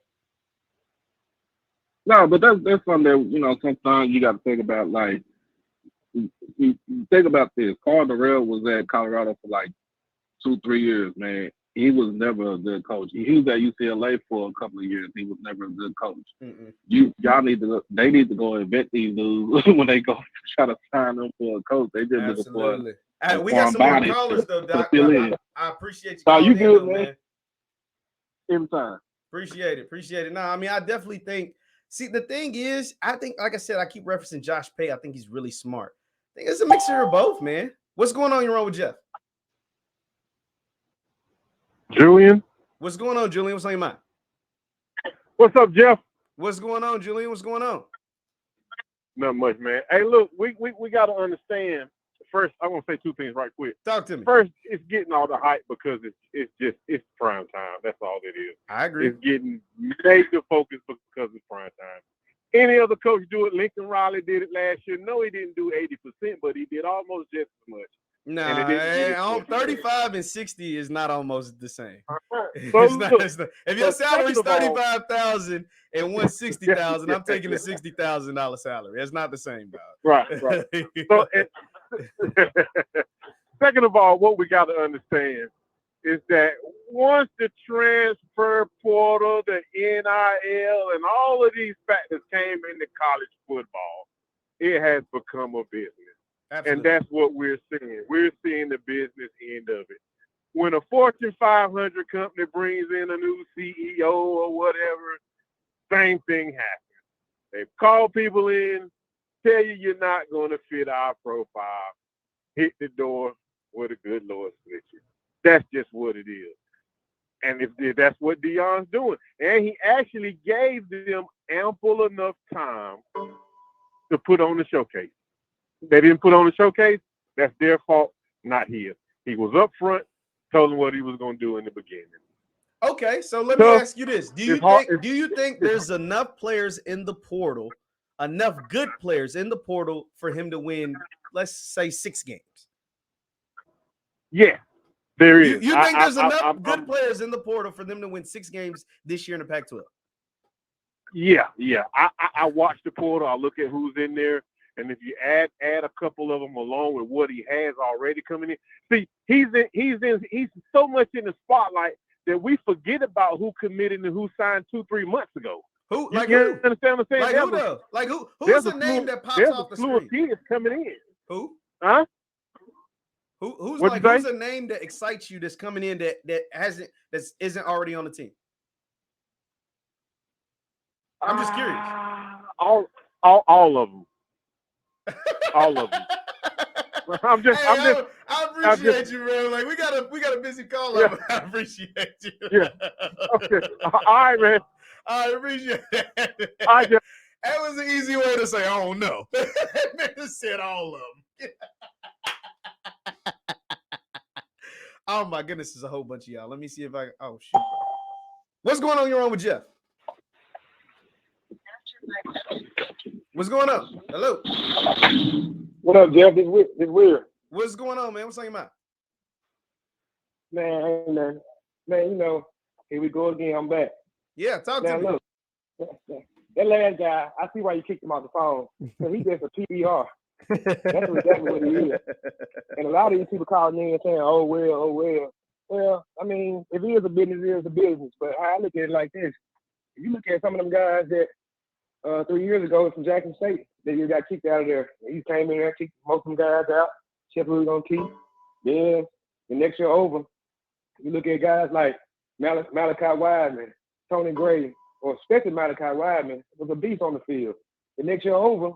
No, but that's something that, sometimes you got to think about. You think about this. Carl Durrell was at Colorado for 2-3 years, man. He was never a good coach. He was at UCLA for a couple of years. He was never a good coach. Mm-mm. They need to go and vet these dudes when they go try to sign them for a coach. They just absolutely. We got some more callers though, Doc. I appreciate you. You good, man? Anytime. Appreciate it. No, I definitely think. See, the thing is, I think, like I said, I keep referencing Josh Pay. I think he's really smart. I think it's a mixture of both, man. What's going on? You're on with Jeff. Julian. What's going on, Julian? What's on your mind? What's up, Jeff? What's going on, Julian? What's going on? Not much, man. Hey, look, we got to understand. First, I want to say two things right quick. Talk to me. First, it's getting all the hype because it's prime time. That's all it is. I agree. It's getting major focus because it's prime time. Any other coach do it? Lincoln Riley did it last year. No, he didn't do 80%, but he did almost just as much. Nah, 35 and 60 is not almost the same. So it's not. If your salary is $35,000 and $160,000, I'm taking a $60,000 salary. It's not the same, dog. Right. So, second of all, what we got to understand is that once the transfer portal, the NIL, and all of these factors came into college football, it has become a business. And that's what we're seeing. We're seeing the business end of it. When a Fortune 500 company brings in a new CEO or whatever, same thing happens. They call people in, tell you you're not going to fit our profile, hit the door where the good Lord split you. That's just what it is. And if that's what Deion's doing. And he actually gave them ample enough time to put on the showcase. They didn't put on the showcase, that's their fault, not his. He was up front, told them what he was going to do in the beginning. Okay, so let me ask you this. Do you think there's enough players in the portal, enough good players in the portal for him to win, let's say, 6 games? Yeah, there is. You think there's enough good players in the portal for them to win 6 games this year in the Pac-12? Yeah. I watch the portal. I look at who's in there. And if you add a couple of them along with what he has already coming in, see, he's so much in the spotlight that we forget about who committed and who signed 2-3 months ago. Who? You understand what I'm saying? Who's the name that pops off the screen? There's a slew of kids coming in. Who? Huh? Who's a name that excites you that's coming in that isn't already on the team? I'm just curious. All of them. All of them. I appreciate you, man. Like we got a busy call. Yeah. I appreciate you. Yeah. Okay. All right, man. I appreciate that. That was an easy way to say, I don't know. Man just said all of them. Oh my goodness, there's a whole bunch of y'all. Let me see if I. Oh shoot. What's going on? You're on with Jeff. What's going on? Hello. What up, Jeff? This weird. What's going on, man? What's on your mind? Man, you know, here we go again. I'm back. Yeah, talk to me. Look, that last guy, I see why you kicked him off the phone. Because he just a PBR. That's exactly what he is. And a lot of these people calling in and saying, oh, well. Well, I mean, if it is a business, it is a business. But I look at it like this. If you look at some of them guys that 3 years ago from Jackson State, that you got kicked out of there. He came in there and kicked most of them guys out. Chip who was going to keep. Then the next year over, you look at guys like Malachi Wideman, Tony Gray, or especially Malachi Wideman, was a beast on the field. The next year over,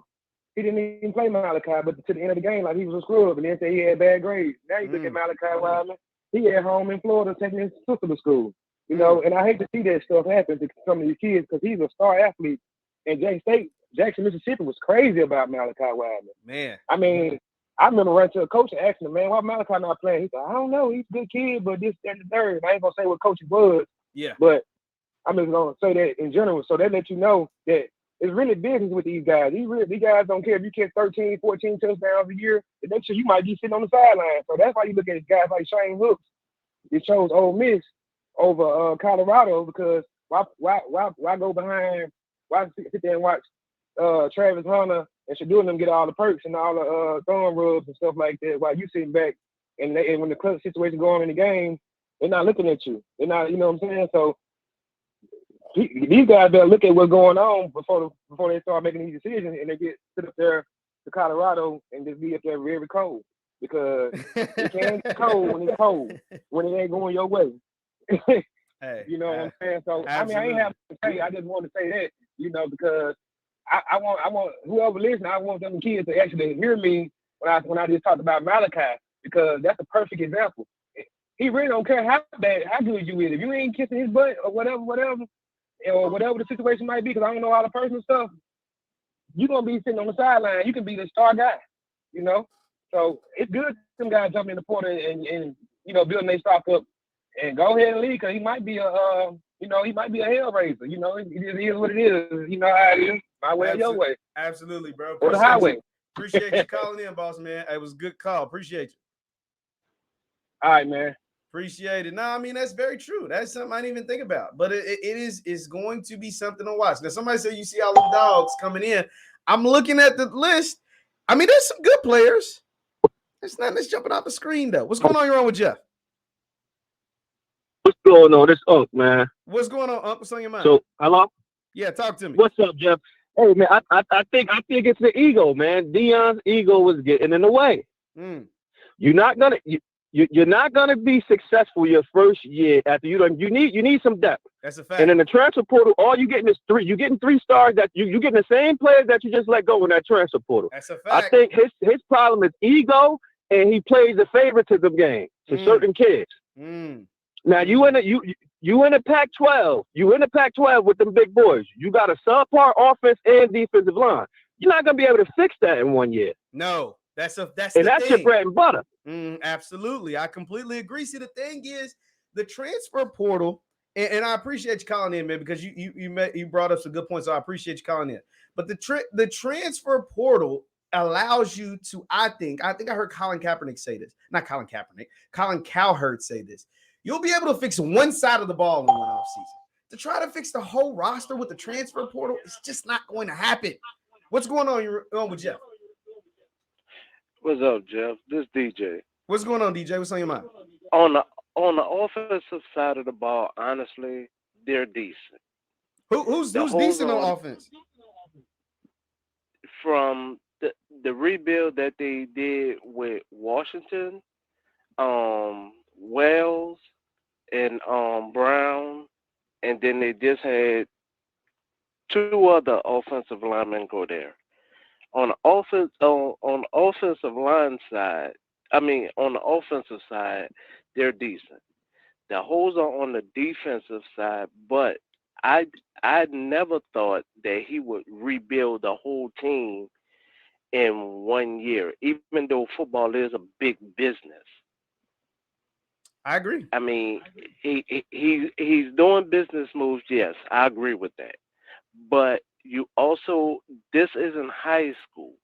he didn't even play Malachi, but to the end of the game, like he was a scrub, and then say he had bad grades. Now you look at Malachi Wideman, he at home in Florida taking his sister to school. You know, and I hate to see that stuff happen to some of these kids because he's a star athlete. And Jackson, Mississippi was crazy about Malachi Wideman. Man. I mean, I remember running to a coach and asking him, man, why Malachi not playing? He said, I don't know. He's a good kid, but this, that, and the third. I ain't going to say what coach he was. Yeah. But I'm just going to say that in general. So that lets you know that it's really business with these guys. These guys don't care if you catch 13, 14 touchdowns a year. The next year you might be sitting on the sideline. So that's why you look at guys like Shane Hooks. It chose Ole Miss over Colorado because why go behind? Why sit there and watch Travis Hunter and Shadua and them get all the perks and all the thumb rubs and stuff like that while you sitting back and when the clutch situation going on in the game, they're not looking at you. They're not, you know what I'm saying? So these guys better look at what's going on before they start making these decisions and they get sit up there to Colorado and just be up there very cold because it can't get cold when it's cold when it ain't going your way. Hey, you know what I'm saying? So absolutely. I mean, I ain't have to say. I just want to say that, you know, because I want whoever listens, I want them kids to actually hear me when I just talked about Malachi because that's a perfect example. He really don't care how good you is. If you ain't kissing his butt or whatever, or whatever the situation might be, because I don't know all the personal stuff, you're gonna be sitting on the sideline. You can be the star guy, you know. So it's good some guys jumping in the portal and you know building their stock up. And go ahead and leave because he might be a hell raiser. You know, it is what it is. You know how it is. My way or your way. Absolutely, bro. Or the highway. Appreciate you calling in, boss man. It was a good call. Appreciate you. All right, man. Appreciate it. No, I mean that's very true. That's something I didn't even think about. But it's going to be something to watch. Now, somebody said you see all the dogs coming in. I'm looking at the list. I mean, there's some good players. There's nothing that's jumping off the screen though. What's going on? You're on with Jeff. What's going on? This Unc, man. What's going on, Unc? What's on your mind? So, hello? Yeah, talk to me. What's up, Jeff? Hey man, I think it's the ego, man. Deion's ego was getting in the way. You're not gonna be successful your first year after you need some depth. That's a fact. And in the transfer portal, all you getting is 3. You're getting 3 stars that you getting the same players that you just let go in that transfer portal. That's a fact. I think his problem is ego, and he plays a favoritism game to certain kids. Now you in the Pac-12. You in the Pac-12 with them big boys. You got a subpar offense and defensive line. You're not gonna be able to fix that in 1 year. No, that's your thing. bread and butter. Absolutely, I completely agree. See, the thing is, the transfer portal, and I appreciate you calling in, man, because you brought up some good points. So I appreciate you calling in. But the transfer portal allows you to, I think I heard Colin Kaepernick say this. Not Colin Kaepernick. Colin Cowherd say this. You'll be able to fix one side of the ball in one offseason. To try to fix the whole roster with the transfer portal, it's just not going to happen. What's going on with Jeff? What's up, Jeff? This DJ. What's going on, DJ? What's on your mind? On the offensive side of the ball, honestly, they're decent. Who's decent on offense? From the rebuild that they did with Washington, Wells, and Brown, and then they just had 2 other offensive linemen go there. On the offensive line side, on the offensive side, they're decent. The holes are on the defensive side, but I never thought that he would rebuild the whole team in 1 year, even though football is a big business. I agree. I mean, he's doing business moves. Yes, I agree with that. But this isn't high school.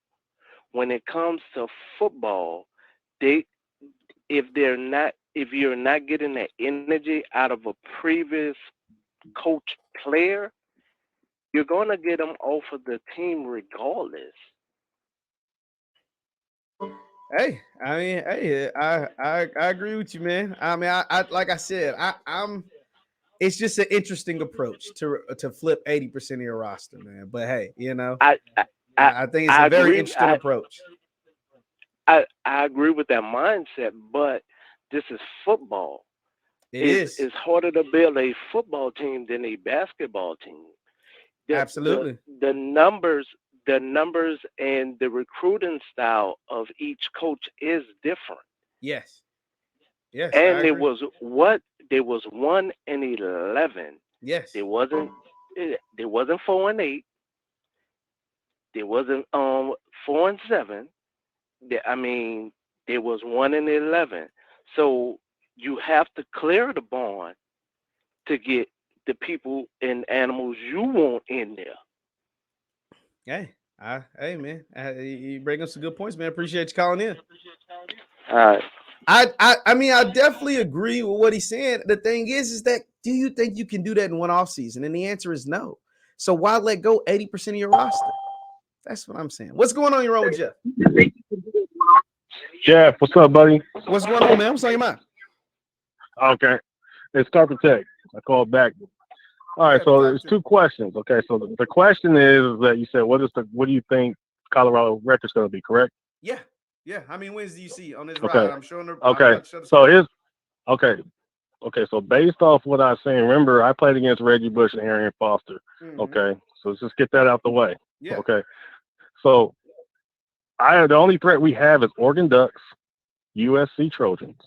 When it comes to football, if you're not getting that energy out of a previous coach player, you're gonna get them off of the team regardless. Hey, I agree with you, man. I mean, I like I said, I'm. It's just an interesting approach to flip 80% of your roster, man. But hey, I think it's a very interesting approach. I agree with that mindset, but this is football. It's harder to build a football team than a basketball team. Absolutely. The numbers and the recruiting style of each coach is different. Yes. And there was 1-11. Yes. There wasn't 4-8. There wasn't 4-7. There was 1-11. So you have to clear the barn to get the people and animals you want in there. Hey, man. You bring up some good points, man. Appreciate you calling in. All right. I definitely agree with what he's saying. The thing is that do you think you can do that in one offseason? And the answer is no. So why let go 80% of your roster? That's what I'm saying. What's going on your own with Jeff? Jeff, what's up, buddy? What's going on, man? What's on your mind? Okay. It's Carpet Tech. I called back. All right, so there's 2 questions. Okay, so the question is that you said, what do you think Colorado record's going to be, correct? Yeah. How many wins do you see on this ride? I'm showing the So based off what I was saying, remember I played against Reggie Bush and Arian Foster. Okay, so let's just get that out the way. Yeah. Okay, so the only threat we have is Oregon Ducks, USC Trojans,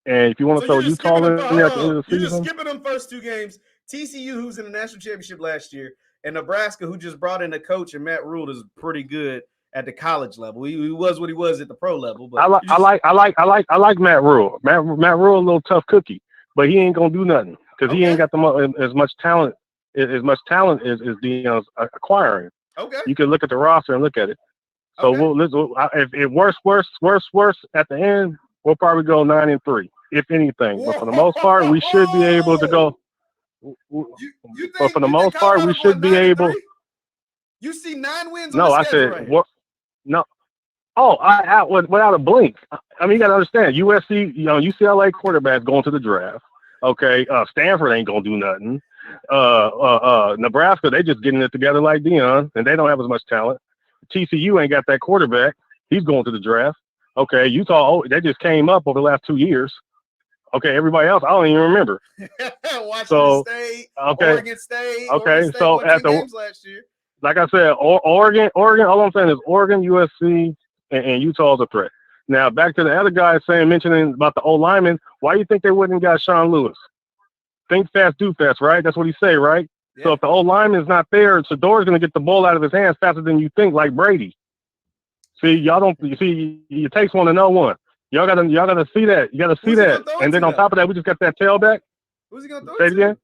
and if you want to throw Utah in there at the end of the season, you're just skipping them first 2 games. TCU, who's in the national championship last year, and Nebraska, who just brought in a coach, and Matt Rule is pretty good at the college level. He was what he was at the pro level. But I like Matt Rule. Matt Rule a little tough cookie, but he ain't gonna do nothing because he ain't got as much talent as Deion's acquiring. Okay. You can look at the roster and look at it. So if worse at the end, we'll probably go 9-3, if anything. But for the most part, we should be able to go. But for the most part, we should be able. You see 9 wins? No, I said what? No. Oh, without a blink. I mean, you got to understand. USC, UCLA quarterbacks going to the draft. Okay, Stanford ain't gonna do nothing. Nebraska, they just getting it together like Deion, and they don't have as much talent. TCU ain't got that quarterback. He's going to the draft. Okay, Utah, they just came up over the last 2 years. Okay, everybody else, I don't even remember. Washington State, Oregon State. Okay, Oregon State so won 10 games last year. Like I said, Oregon, all I'm saying is Oregon, USC, and Utah's a threat. Now, back to the other guy mentioning about the old lineman, why do you think they wouldn't got Sean Lewis? Think fast, do fast, right? That's what he say, right? Yeah. So if the old lineman's not there, Shador's going to get the ball out of his hands faster than you think, like Brady. See, it takes one to know one. Y'all gotta see that. You gotta see that. And then on top of that, we just got that tailback. Who's he gonna throw it to? Again?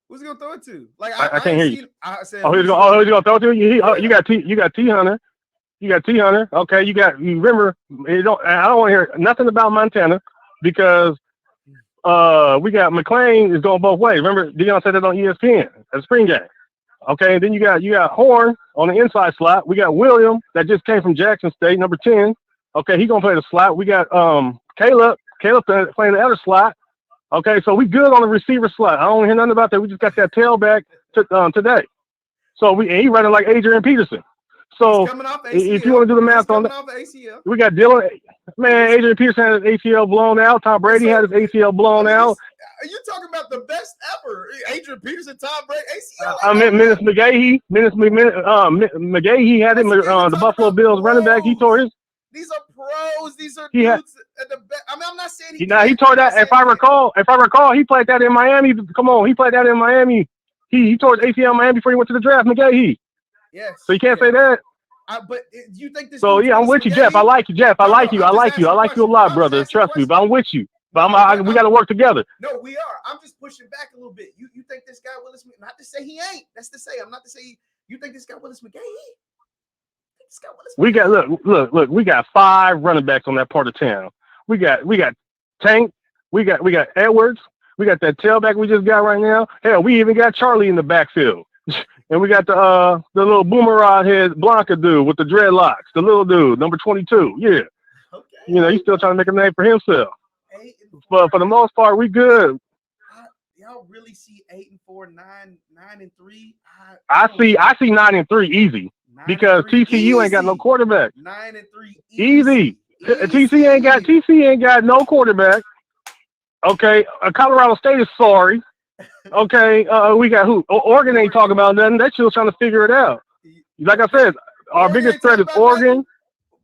Who's he gonna throw it to? Like I can't hear you. He's gonna throw it to you? You got T Hunter. You got T Hunter. Okay, you remember, I don't want to hear nothing about Montana because we got McLean is going both ways. Remember, Deion said that on ESPN at the spring game. Okay, and then you got Horn on the inside slot. We got William that just came from Jackson State, number 10. Okay, he gonna play the slot. We got Caleb playing the other slot. Okay, so we good on the receiver slot. I don't hear nothing about that. We just got that tailback today. So he running like Adrian Peterson. So if you want to do the math on that, we got Dylan. Man, Adrian Peterson had his ACL blown out. Tom Brady had his ACL blown out. Are you talking about the best ever? Adrian Peterson, Tom Brady, ACL. I mean, Menace McGahee. McGahee had him. The Buffalo Bills running back. He tore his. These are pros. These are dudes at the best. I mean, I'm not saying he tore that. If I recall, he played that in Miami. Come on, he played that in Miami. He tore his ACL in Miami before he went to the draft. McGahee. Yes. So you can't say that. But you think this? So yeah, I'm with you, Jeff. I like you, Jeff. I like you a lot, brother. Trust me. But I'm with you. But we got to work together. No, we are. I'm just pushing back a little bit. You think this guy Willis? Not to say he ain't. That's to say I'm not to say you think this guy Willis McGahee. We got look. We got 5 running backs on that part of town. We got Tank. We got Edwards. We got that tailback we just got right now. Hell, we even got Charlie in the backfield. And we got the little boomerang head Blanca dude with the dreadlocks. The little dude, number 22. Yeah. Okay. He's still trying to make a name for himself. But for the most part, we good. Y'all really see 8-4, 9-3? I see 9-3 easy. Because TCU ain't got no quarterback. 9-3 easy. TC ain't got no quarterback. Okay, Colorado State is sorry. Okay, we got who? Oregon ain't talking about nothing. They're still trying to figure it out. Like I said, our biggest threat is Oregon,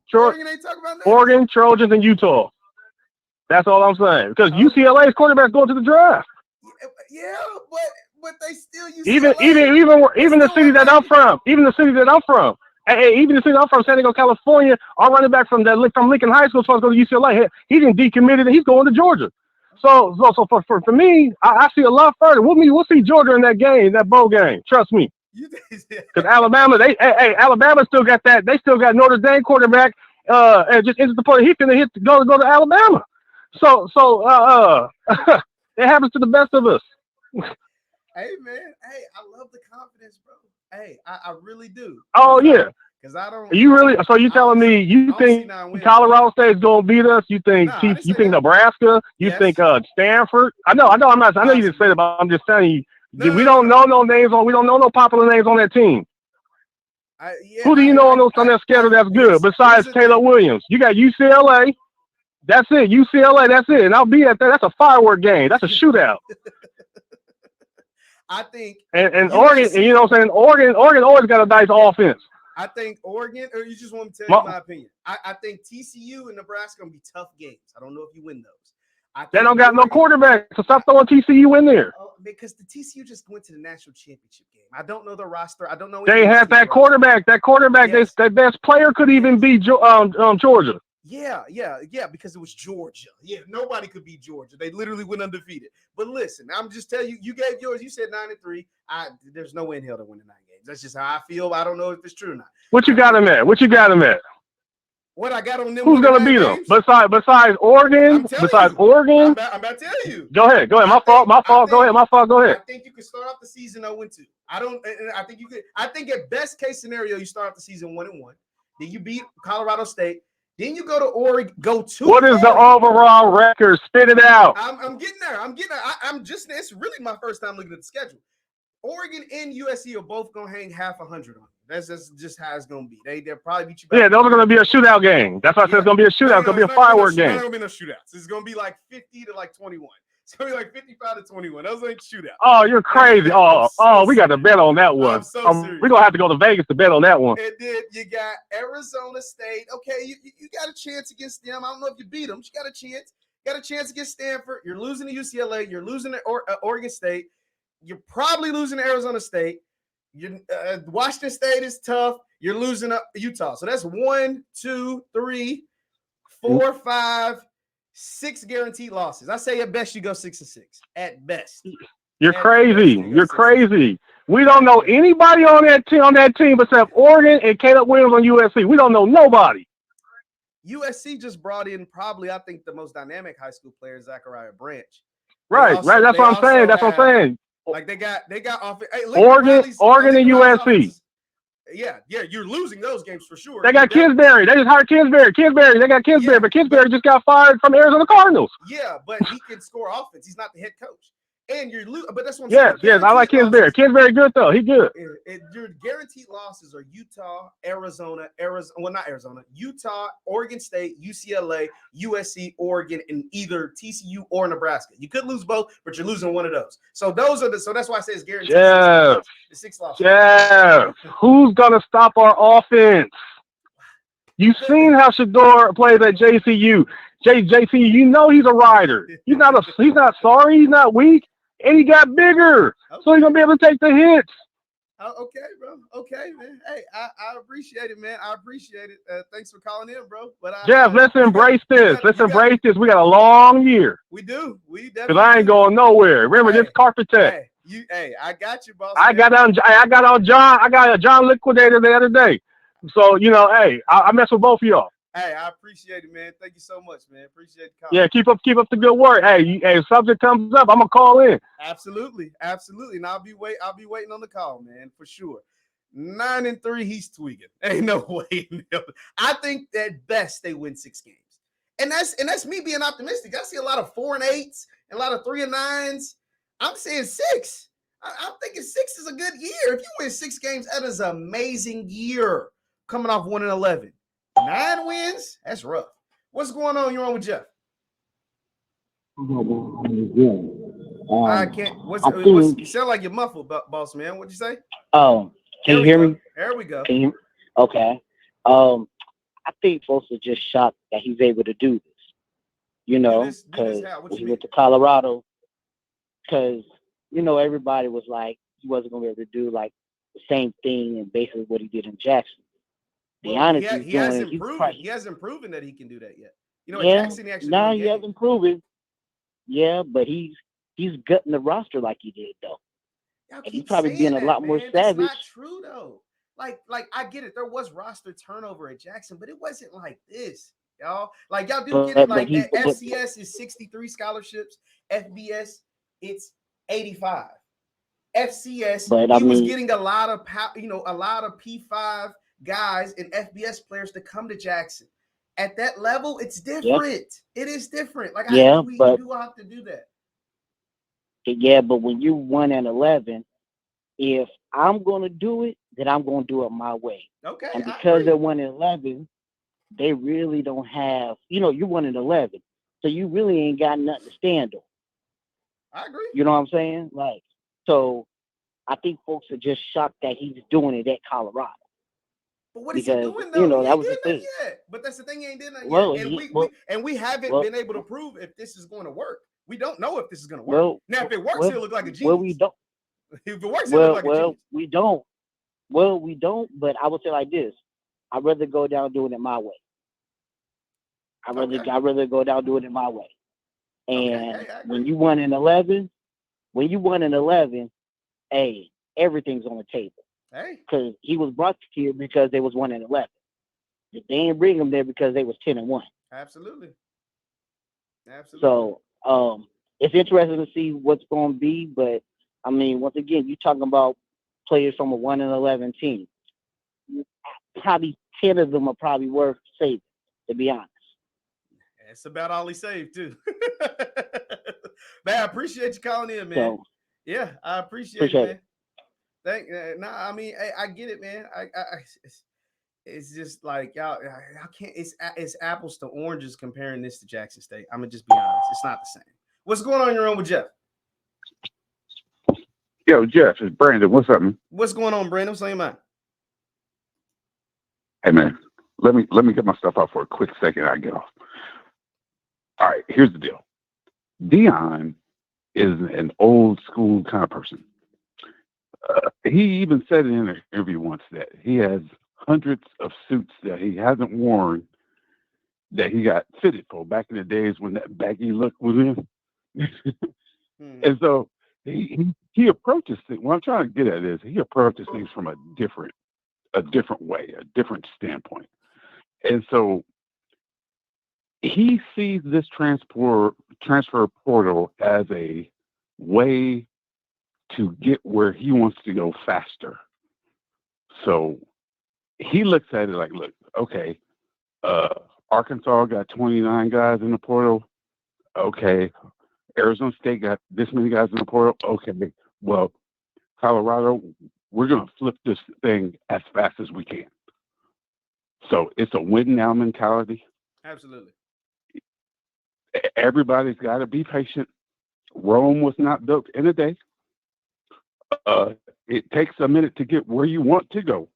Trojans, and Utah. That's all I'm saying. Because UCLA's quarterback's going to the draft. Yeah, but they still use even the city that I'm from. Even the city that I'm from, San Diego, California. Our running back from Lincoln High School is supposed to go to UCLA. He didn't decommitted and he's going to Georgia. So for me, I see a lot further. We'll see Georgia in that game, that bowl game. Trust me. Because Alabama, Alabama still got that. They still got Notre Dame quarterback. And just into the point he finna go to Alabama. So it happens to the best of us. Hey man, I love the confidence, bro. Hey, I really do. Oh yeah. Because I don't. So you telling me you think Colorado State is gonna beat us? You think you think Nebraska? You think Stanford? I know you didn't say that, but I'm just telling you. We don't know no names on. We don't know no popular names on that team. Who do you know on that schedule that's good besides Taylor Williams? You got UCLA. That's it. UCLA. That's it. And I'll be at that. That's a firework game. That's a shootout. I think. And Oregon. And you know what I'm saying? Oregon always got a nice offense. I think Oregon, or you just want me to tell you my opinion. I think TCU and Nebraska going to be tough games. I don't know if you win those. They don't got no quarterback, so stop throwing TCU in there. Because the TCU just went to the national championship game. I don't know the roster. I don't know. They had that quarterback. That quarterback, yes. That best player could even beat Georgia. Yeah, because it was Georgia. Yeah, nobody could beat Georgia. They literally went undefeated. But listen, I'm just telling you, you gave yours. You said 9-3. There's no way in hell to win the 9 games. That's just how I feel. I don't know if it's true or not. What you got him at? What I got on them? Who's gonna beat them? Besides Oregon? Oregon? I'm about to tell you. Go ahead. My fault. Go ahead. I think you could start off the season 0-2. I think you could. I think at best case scenario, you start off the season 1-1. Then you beat Colorado State. Then you go to Oregon. What is the overall record? Spit it out. I'm getting there. It's really my first time looking at the schedule. Oregon and USC are both gonna hang half 100 on you. That's just how it's gonna be. They'll probably beat you back. Yeah, those are gonna be a shootout game. That's why I said it's gonna be a shootout. It's gonna be a firework game. There's not gonna be no shootouts. It's gonna be like 50 to like 21. It's gonna be like 55 to 21. Those ain't shootouts. Oh, you're crazy. We got to bet on that one. I'm so serious. We're gonna have to go to Vegas to bet on that one. And then you got Arizona State. Okay, you got a chance against them. I don't know if you beat them. You got a chance. You got a chance against Stanford. You're losing to UCLA. You're losing to Oregon State. You're probably losing to Arizona State. Washington State is tough. You're losing to Utah. So that's 1, 2, 3, 4, 5, 6 guaranteed losses. I say at best you go 6-6. At best. You're crazy. You're crazy. We don't know anybody on that team except Oregon and Caleb Williams on USC. We don't know nobody. USC just brought in probably, I think, the most dynamic high school player, Zachariah Branch. Right. That's what I'm saying. That's what I'm saying. Like they got off. Hey, Oregon and USC. Yeah, you're losing those games for sure. They got Kingsbury. They just hired Kingsbury. They got Kingsbury, but Kingsbury just got fired from the Arizona Cardinals. Yeah, but he can score offense. He's not the head coach. And you're losing, but that's what I'm saying. Yes, I like Kingsbury. Kingsbury good though. He good. Your guaranteed losses are Utah, not Arizona, Utah, Oregon State, UCLA, USC, Oregon, and either TCU or Nebraska. You could lose both, but you're losing one of those. So that's why I say it's guaranteed. Yeah. The 6 losses. Yeah. Who's gonna stop our offense? You've seen how Shedeur plays at JCU. JCU, you know he's a rider. He's not sorry. He's not weak. And he got bigger, so he's gonna be able to take the hits. Okay, bro. Okay, man. Hey, I appreciate it, man. I appreciate it. Thanks for calling in, bro. But Jeff, let's embrace this. Let's embrace this. We got a long year. We do. We definitely. Because I ain't going nowhere. Remember this carpet tech. I got you, boss. I got a John Liquidator the other day. So I mess with both of y'all. Hey, I appreciate it, man. Thank you so much, man. Appreciate the call. Yeah, keep up the good work. Hey, if something comes up, I'm gonna call in. Absolutely. And I'll be waiting on the call, man, for sure. 9-3, he's tweaking. Ain't no way. I think at best they win 6 games. And that's me being optimistic. I see a lot of 4 and 8s and a lot of 3 and 9s. I'm saying 6. I'm thinking 6 is a good year. If you win 6 games, that is an amazing year. Coming off 1 and 11. 9 wins? That's rough. What's going on? You're on with Jeff. I can't. You sound like you're muffled, boss man. What'd you say? Oh, can you hear me? There we go. Okay. I think folks are just shocked that he's able to do this. Because when he went to Colorado, because everybody was like he wasn't gonna be able to do like the same thing and basically what he did in Jackson. He hasn't proven that he can do that yet. Jackson actually. He hasn't proven. Yeah, but he's gutting the roster like he did though. And he's probably being a lot more savage. That's not true though. Like I get it. There was roster turnover at Jackson, but it wasn't like this, y'all. Like y'all do get it. Like FCS is 63 scholarships. FBS it's 85. FCS he was getting a lot of P5 guys and FBS players to come to Jackson. At that level, it's different. Yep. It is different. Like we do have to do that. Yeah, but when you 1 and 11, if I'm gonna do it, then I'm gonna do it my way. Okay. And because they're 1 and 11, they really don't have. You're 1 and 11, so you really ain't got nothing to stand on. I agree. You know what I'm saying? Like, so I think folks are just shocked that he's doing it at Colorado. But what is he doing though? That was the thing. Yet. But that's the thing, he ain't did nothing yet. And we haven't been able to prove if this is going to work. We don't know if this is going to work. Now, if it works, it'll look like a genius. Well, we don't. If it works, it'll look like a genius. We don't. Well, we don't. But I would say like this: I'd rather go down doing it my way. I'd rather go down doing it my way. And when you 1 and 11, hey, everything's on the table. Hey, because he was brought here because they was 1 and 11. They didn't bring him there because they was 10 and 1. Absolutely. So it's interesting to see what's going to be, but I mean, once again, you're talking about players from a 1 and 11 team. Probably 10 of them are probably worth saving. to be honest. It's about all he saved too. Man, I appreciate you calling in, man. So, yeah, I appreciate it, man. I mean, I get it, man. It's just like y'all. I can't. It's apples to oranges comparing this to Jackson State. I'm gonna just be honest. It's not the same. What's going on in your own with Jeff? Yo, Jeff, it's Brandon. What's up, man? What's going on, Brandon? What's on your mind? Hey, man. Let me get my stuff out for a quick second. I get off. All right, here's the deal. Deion is an old school kind of person. He even said in an interview once that he has hundreds of suits that he hasn't worn that he got fitted for back in the days when that baggy look was in. And so he approaches things. What I'm trying to get at is he approaches things from a different way, a different standpoint. And so he sees this transfer portal as a way to get where he wants to go faster. So he looks at it like, look, okay, Arkansas got 29 guys in the portal. Okay. Arizona State got this many guys in the portal. Okay. Well, Colorado, we're going to flip this thing as fast as we can. So it's a win now mentality. Absolutely. Everybody's got to be patient. Rome was not built in a day. It takes a minute to get where you want to go.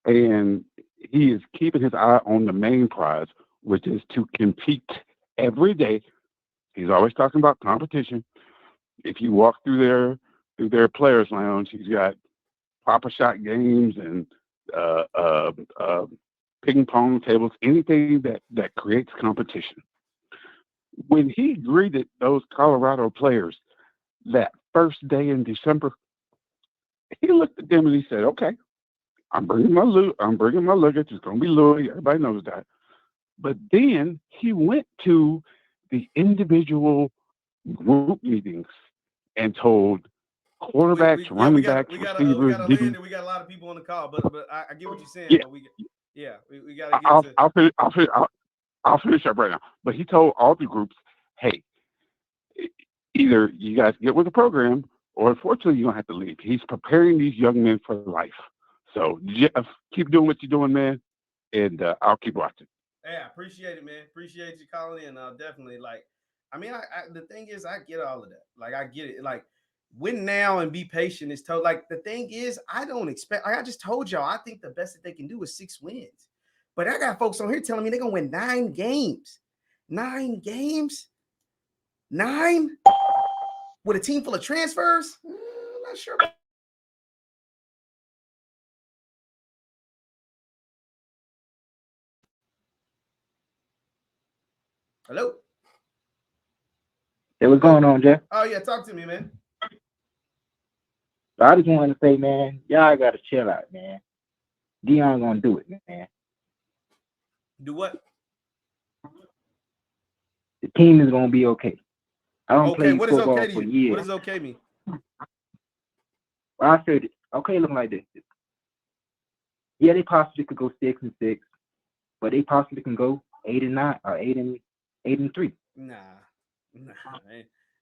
And he is keeping his eye on the main prize, which is to compete every day. He's always talking about competition. If you walk through their players' lounge, he's got Papa Shot games and ping pong tables, anything that creates competition. When he greeted those Colorado players that first day in December, he looked at them and he said, okay, I'm bringing my luggage. It's going to be Louis. Everybody knows that. But then he went to the individual group meetings and told quarterbacks, running backs, receivers. We got a lot of people on the call, but I get what you're saying. But we got to get I'll finish up right now. But he told all the groups, hey, either you guys get with the program or unfortunately you're going to have to leave. He's preparing these young men for life. So, Jeff, keep doing what you're doing, man, and I'll keep watching. Yeah, appreciate it, man. Appreciate you calling in. Definitely, the thing is, I get all of that. Like, I get it. Like, win now and be patient is told. Like, the thing is, I don't expect. Like I just told y'all, I think the best that they can do is 6 wins. But I got folks on here telling me they're gonna win 9 games. 9 games? 9? With a team full of transfers? I'm not sure. Hello? Hey, what's going on, Jeff? Oh, yeah, talk to me, man. I just wanted to say, man, y'all got to chill out, man. Deion gonna do it, man. Do what? The team is gonna be okay. I don't play what is football okay to for you? years. What does okay mean? Well, I said okay, looking like this. Yeah, they possibly could go 6-6, but they possibly can go 8-9 or 8-3. Nah.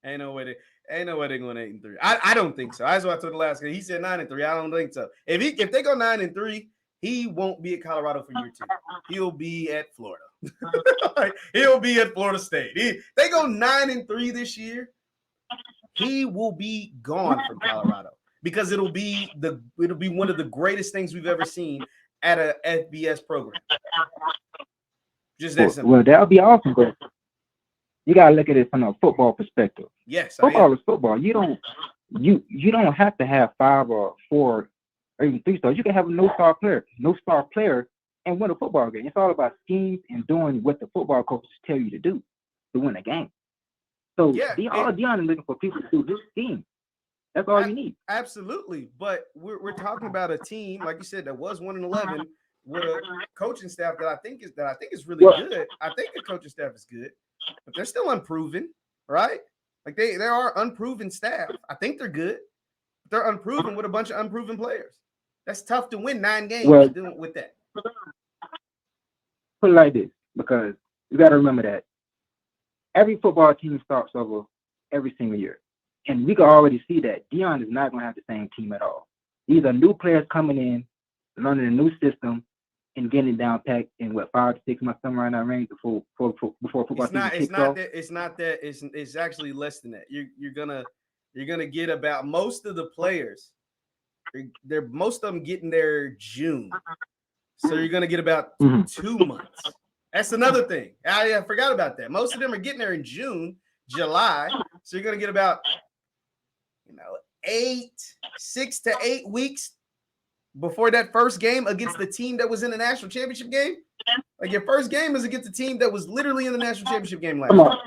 Ain't no way they're going 8-3. I don't think so. That's what I told the last guy. He said 9-3. I don't think so. If they go 9-3, he won't be at Colorado for year 2. He'll be at Florida. He'll be at Florida State. They go 9-3 this year, he will be gone from Colorado because it'll be one of the greatest things we've ever seen at a FBS program. Just that simple. Well, that'll be awesome, but you gotta look at it from a football perspective. Yes, football is football. You don't have to have 5 or 4 or even 3 stars. You can have a no star player, and win a football game. It's all about schemes and doing what the football coaches tell you to do to win a game. So Deion is looking for people to do this scheme. That's all you need. Absolutely, but we're talking about a team, like you said, that was 1-11 with a coaching staff that I think is really good. I think the coaching staff is good, but they're still unproven, right? Like they are unproven staff. I think they're good. But they're unproven with a bunch of unproven players. That's tough to win 9 games with that. put it like this, because you got to remember that every football team starts over every single year. And we can already see that Deion is not going to have the same team at all. These are new players coming in, learning a new system, and getting it down packed in 5 to 6 months, somewhere in that range before football season kicks off. It's actually less than that. You're gonna get about most of the players. Most of them getting there June, so you're gonna get about 2 months. That's another thing. I forgot about that. Most of them are getting there in June, July, so you're gonna get about 6 to 8 weeks before that first game against the team that was in the national championship game. Like your first game is against the team that was literally in the national championship game last year.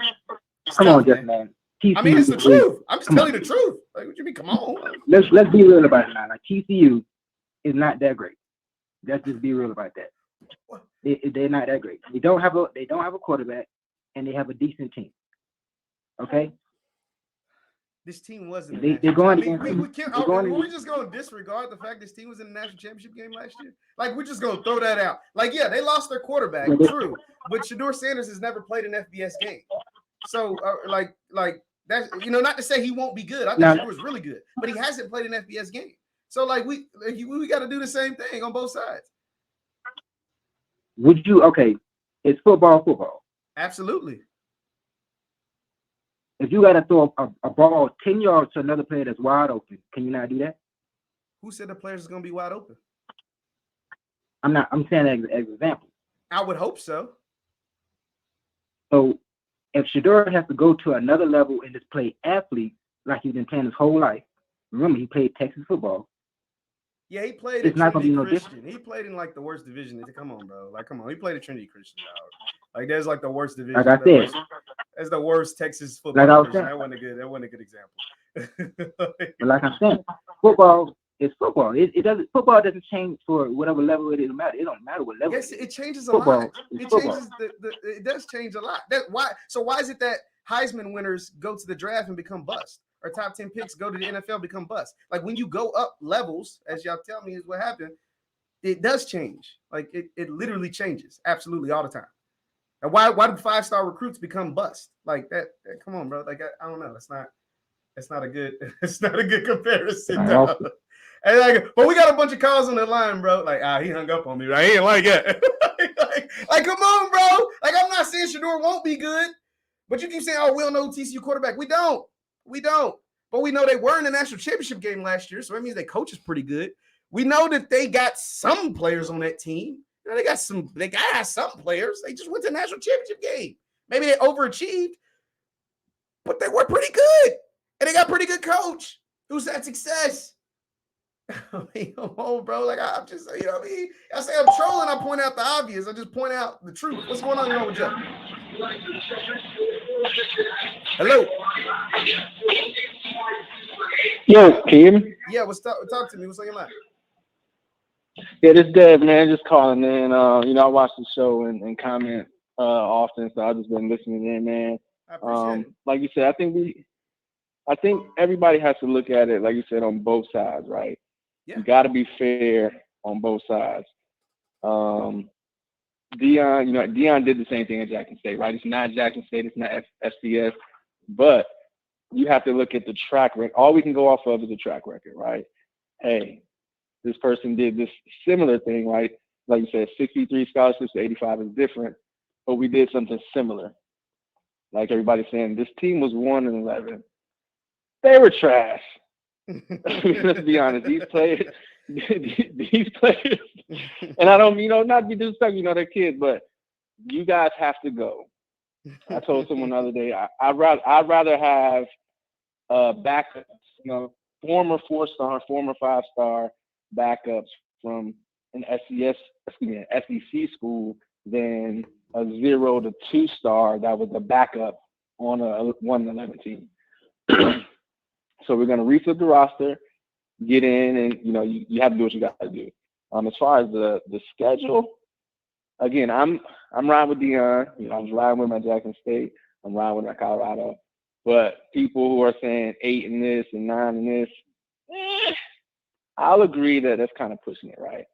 Come on, Jeff, man. I mean, it's the truth. I'm just telling you the truth. Like, what you mean? Come on. Let's be real about it now. Like, TCU is not that great. Let's just be real about that. They're not that great. They don't have a quarterback, and they have a decent team. Okay. This team wasn't. They're going against. We're just going to disregard the fact this team was in the national championship game last year. Like, we're just going to throw that out. Like, yeah, they lost their quarterback, true, but Deion Sanders has never played an FBS game. So, like that's not to say he won't be good. I think Shador is really good, but he hasn't played an FBS game. So, like, we got to do the same thing on both sides. Would you? Okay, it's football. Absolutely. If you got to throw a ball 10 yards to another player that's wide open, can you not do that? Who said the players are going to be wide open? I'm saying as an example. I would hope so. So if Shador has to go to another level and just play athlete like he's been playing his whole life, remember he played Texas football. Yeah, he played it's at not Trinity gonna be no Christian. He played in like the worst division. Come on, bro. Like, come on. He played at Trinity Christian. Like, there's like the worst division. Like I said, that's the worst Texas football division. That wasn't a good example. But like I'm saying, football is football. It doesn't. Football doesn't change for whatever level it matter. It don't matter what level. Yes, it changes a lot. It changes. It does change a lot. Why is it that Heisman winners go to the draft and become bust, or top 10 picks go to the NFL become bust? Like, when you go up levels, as y'all tell me is what happened, it does change. Like, it literally changes absolutely all the time. And why do 5-star recruits become bust like that? Come on, bro. Like, I don't know. It's not a good comparison. And but we got a bunch of calls on the line, bro. Like, he hung up on me. Right? He ain't like it. like, come on, bro. Like, I'm not saying Shador won't be good, but you keep saying, we don't know TCU quarterback. We don't. But we know they were in the national championship game last year, so that means their coach is pretty good. We know that they got some players on that team. They got some players. They just went to the national championship game. Maybe they overachieved, but they were pretty good. And they got a pretty good coach who's had success. I mean, come on, bro. Like, I'm just, I say I'm trolling, I point out the obvious. I just point out the truth. What's going on here with Jeff? Hello. Yo, can you hear me? Yeah, talk to me. What's on your mind? Yeah, this is Dev, man. Just calling in. I watch the show and comment often, so I've just been listening in, man. I appreciate it. Like you said, I think everybody has to look at it, like you said, on both sides, right? Yeah. You got to be fair on both sides. Deion did the same thing at Jackson State, right? It's not Jackson State, it's not FCS, but you have to look at the track record. All we can go off of is the track record, right? Hey, this person did this similar thing, right? Like you said, 63 scholarships to 85 is different, but we did something similar. Like everybody's saying, this team was 1-11. They were trash. Let's be honest. These players, and I don't, not be disrespectful, they're kids, but you guys have to go. I told someone the other day, I'd rather have backups, former 4-star, former 5-star backups from an SEC school than a 0 to 2-star that was a backup on a 1-11 team. So we're going to reflip the roster, get in, and you have to do what you got to do. As far as the schedule, again, I'm riding with Deion. I was riding with my Jackson State. I'm riding with my Colorado. But people who are saying 8 in this and 9 in this, I'll agree that that's kind of pushing it, right?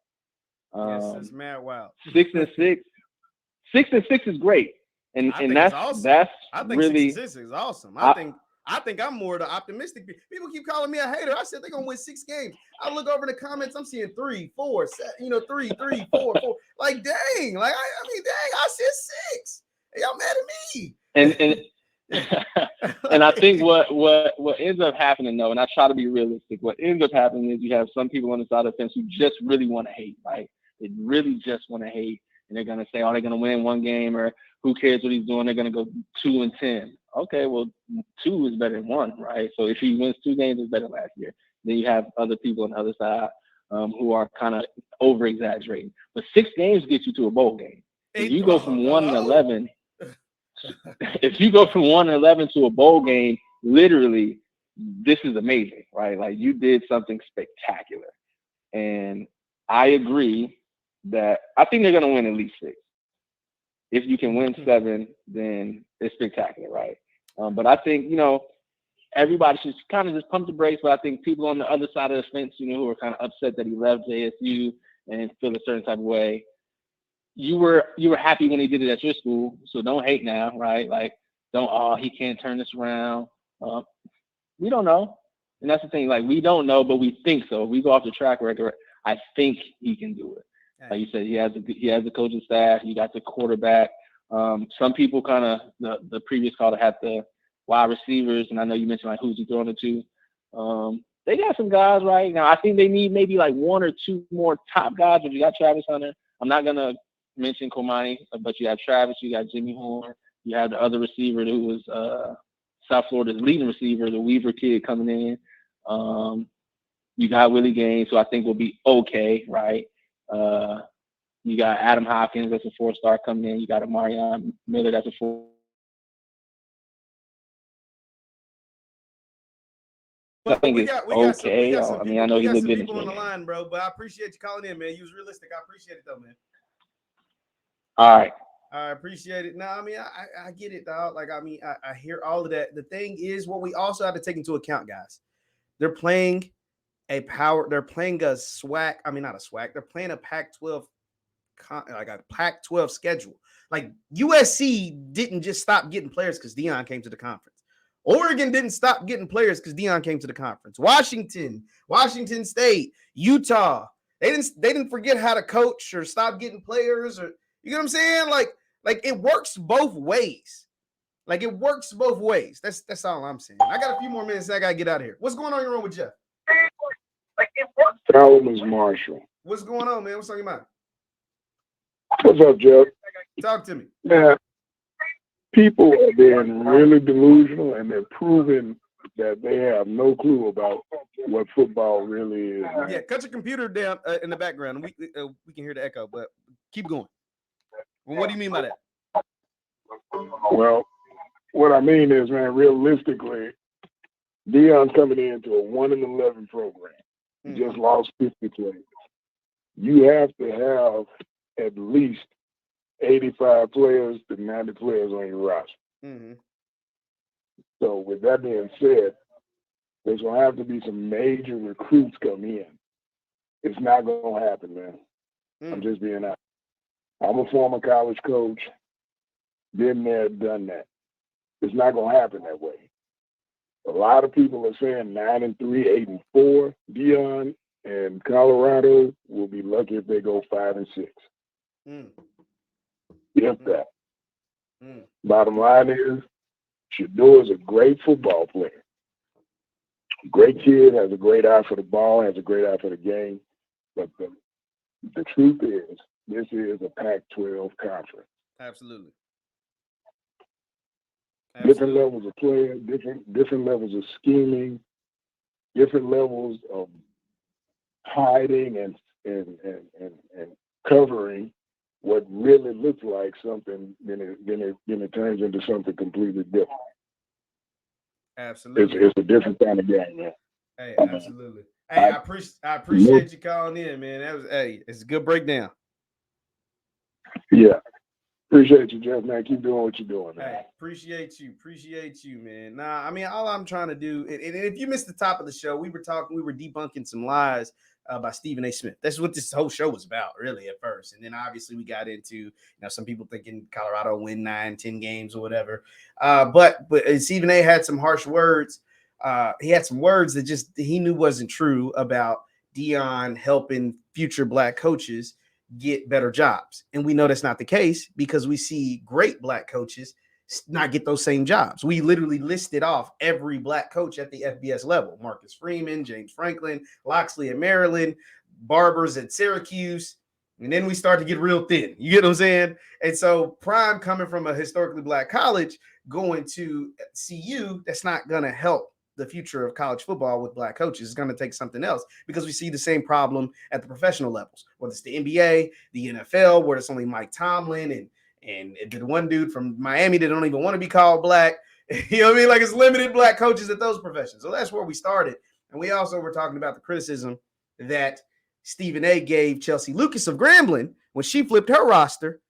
Yes, it's mad wild. 6 and 6. 6-6 is great, and that's awesome. that's I think really 6-6 is awesome. I think I'm more the optimistic. People keep calling me a hater. I said they're gonna win 6 games. I look over the comments. I'm seeing 3, 4, 7, 3, 3, 4, 4. Like dang, like I mean, dang, I said 6. Y'all mad at me? And I think what ends up happening though, and I try to be realistic, what ends up happening is you have some people on the side of the fence who just really want to hate, right? They really just want to hate, and they're gonna say, oh, they're gonna win 1 game, or who cares what he's doing? They're gonna go 2-10. Okay, well, 2 is better than 1, right? So if he wins 2 games, it's better than last year. Then you have other people on the other side who are kind of over exaggerating. But 6 games get you to a bowl game. If you go from 1-11. If you go from 1-11 to a bowl game, literally, this is amazing, right? Like you did something spectacular. And I agree that I think they're going to win at least 6. If you can win 7, then it's spectacular, right? But I think, everybody should kind of just pump the brakes. But I think people on the other side of the fence, who are kind of upset that he left JSU and feel a certain type of way, you were happy when he did it at your school, so don't hate now, right? Like, he can't turn this around. We don't know, and that's the thing. Like, we don't know, but we think so. If we go off the track record, I think he can do it. Like you said, he has the coaching staff. You got the quarterback. Some people kind of the previous caller had the wide receivers, and I know you mentioned like who's he throwing it to. They got some guys right now. I think they need maybe like 1 or 2 more top guys. But you got Travis Hunter. I'm not gonna mention Komani, but you have Travis, you got Jimmy Horn, you have the other receiver who was South Florida's leading receiver, the Weaver kid coming in. You got Willie Gaines, who I think will be okay, right? You got Adam Hopkins, that's a 4-star coming in. You got Amarion Miller, that's a 4. I think it's okay. I mean, I know he looked good in people on the line, bro, but I appreciate you calling in, man. You was realistic. I appreciate it, though, man. All right. I appreciate it. No, I mean, I get it, dog. Like, I mean, I hear all of that. The thing is, what we also have to take into account, guys, they're playing a SWAC. I mean, not a SWAC. They're playing a Pac-12, like a Pac-12 schedule. Like, USC didn't just stop getting players because Deion came to the conference. Oregon didn't stop getting players because Deion came to the conference. Washington State, Utah, they didn't forget how to coach or stop getting players, or you know what I'm saying? Like it works both ways. Like it works both ways. That's all I'm saying. I got a few more minutes. I gotta get out of here. What's going on in your room with Jeff? Salamus Marshall. What's going on, man? What's on your mind? What's up, Jeff? Talk to me. Man, people are being really delusional, and they're proving that they have no clue about what football really is. Man. Yeah, cut your computer down in the background. We can hear the echo, but keep going. Well, what do you mean by that? Well, what I mean is, man, realistically, Deion's coming into a 1-11 program. He just lost 50 players. You have to have at least 85 players to 90 players on your roster. Mm-hmm. So with that being said, there's going to have to be some major recruits come in. It's not going to happen, man. I'm just being honest. I'm a former college coach. Been there, done that. It's not going to happen that way. A lot of people are saying 9-3, 8-4. Deion and Colorado will be lucky if they go 5-6. If that. Bottom line is, Shedeur is a great football player. Great kid, has a great eye for the ball, has a great eye for the game. But the truth is, this is a Pac-12 conference. Absolutely. Different levels of play, different levels of scheming, different levels of hiding and covering what really looks like something, then it turns into something completely different. Absolutely. It's a different kind of game, man. Hey, absolutely. Hey, I appreciate you calling in, man. It's a good breakdown. Yeah. Appreciate you, Jeff, man. Keep doing what you're doing, man. Hey, appreciate you, man. Nah, I mean, all I'm trying to do, and if you missed the top of the show, we were debunking some lies by Stephen A. Smith. That's what this whole show was about, really, at first. And then obviously we got into, some people thinking Colorado win 9-10 games or whatever. But Stephen A. had some harsh words. He had some words that just he knew wasn't true about Deion helping future Black coaches get better jobs. And we know that's not the case because we see great Black coaches not get those same jobs. We literally listed off every Black coach at the FBS level: Marcus Freeman, James Franklin, Loxley at Maryland, Barbers at Syracuse. And then we start to get real thin. You get what I'm saying? And so Prime coming from a historically Black college going to CU, that's not going to help the future of college football with Black coaches. Is going to take something else because we see the same problem at the professional levels, whether it's the NBA, the NFL, where it's only Mike Tomlin and the one dude from Miami that don't even want to be called Black. You know what I mean? Like, it's limited Black coaches at those professions. So that's where we started. And we also were talking about the criticism that Stephen A. gave Chelsea Lucas of Grambling when she flipped her roster,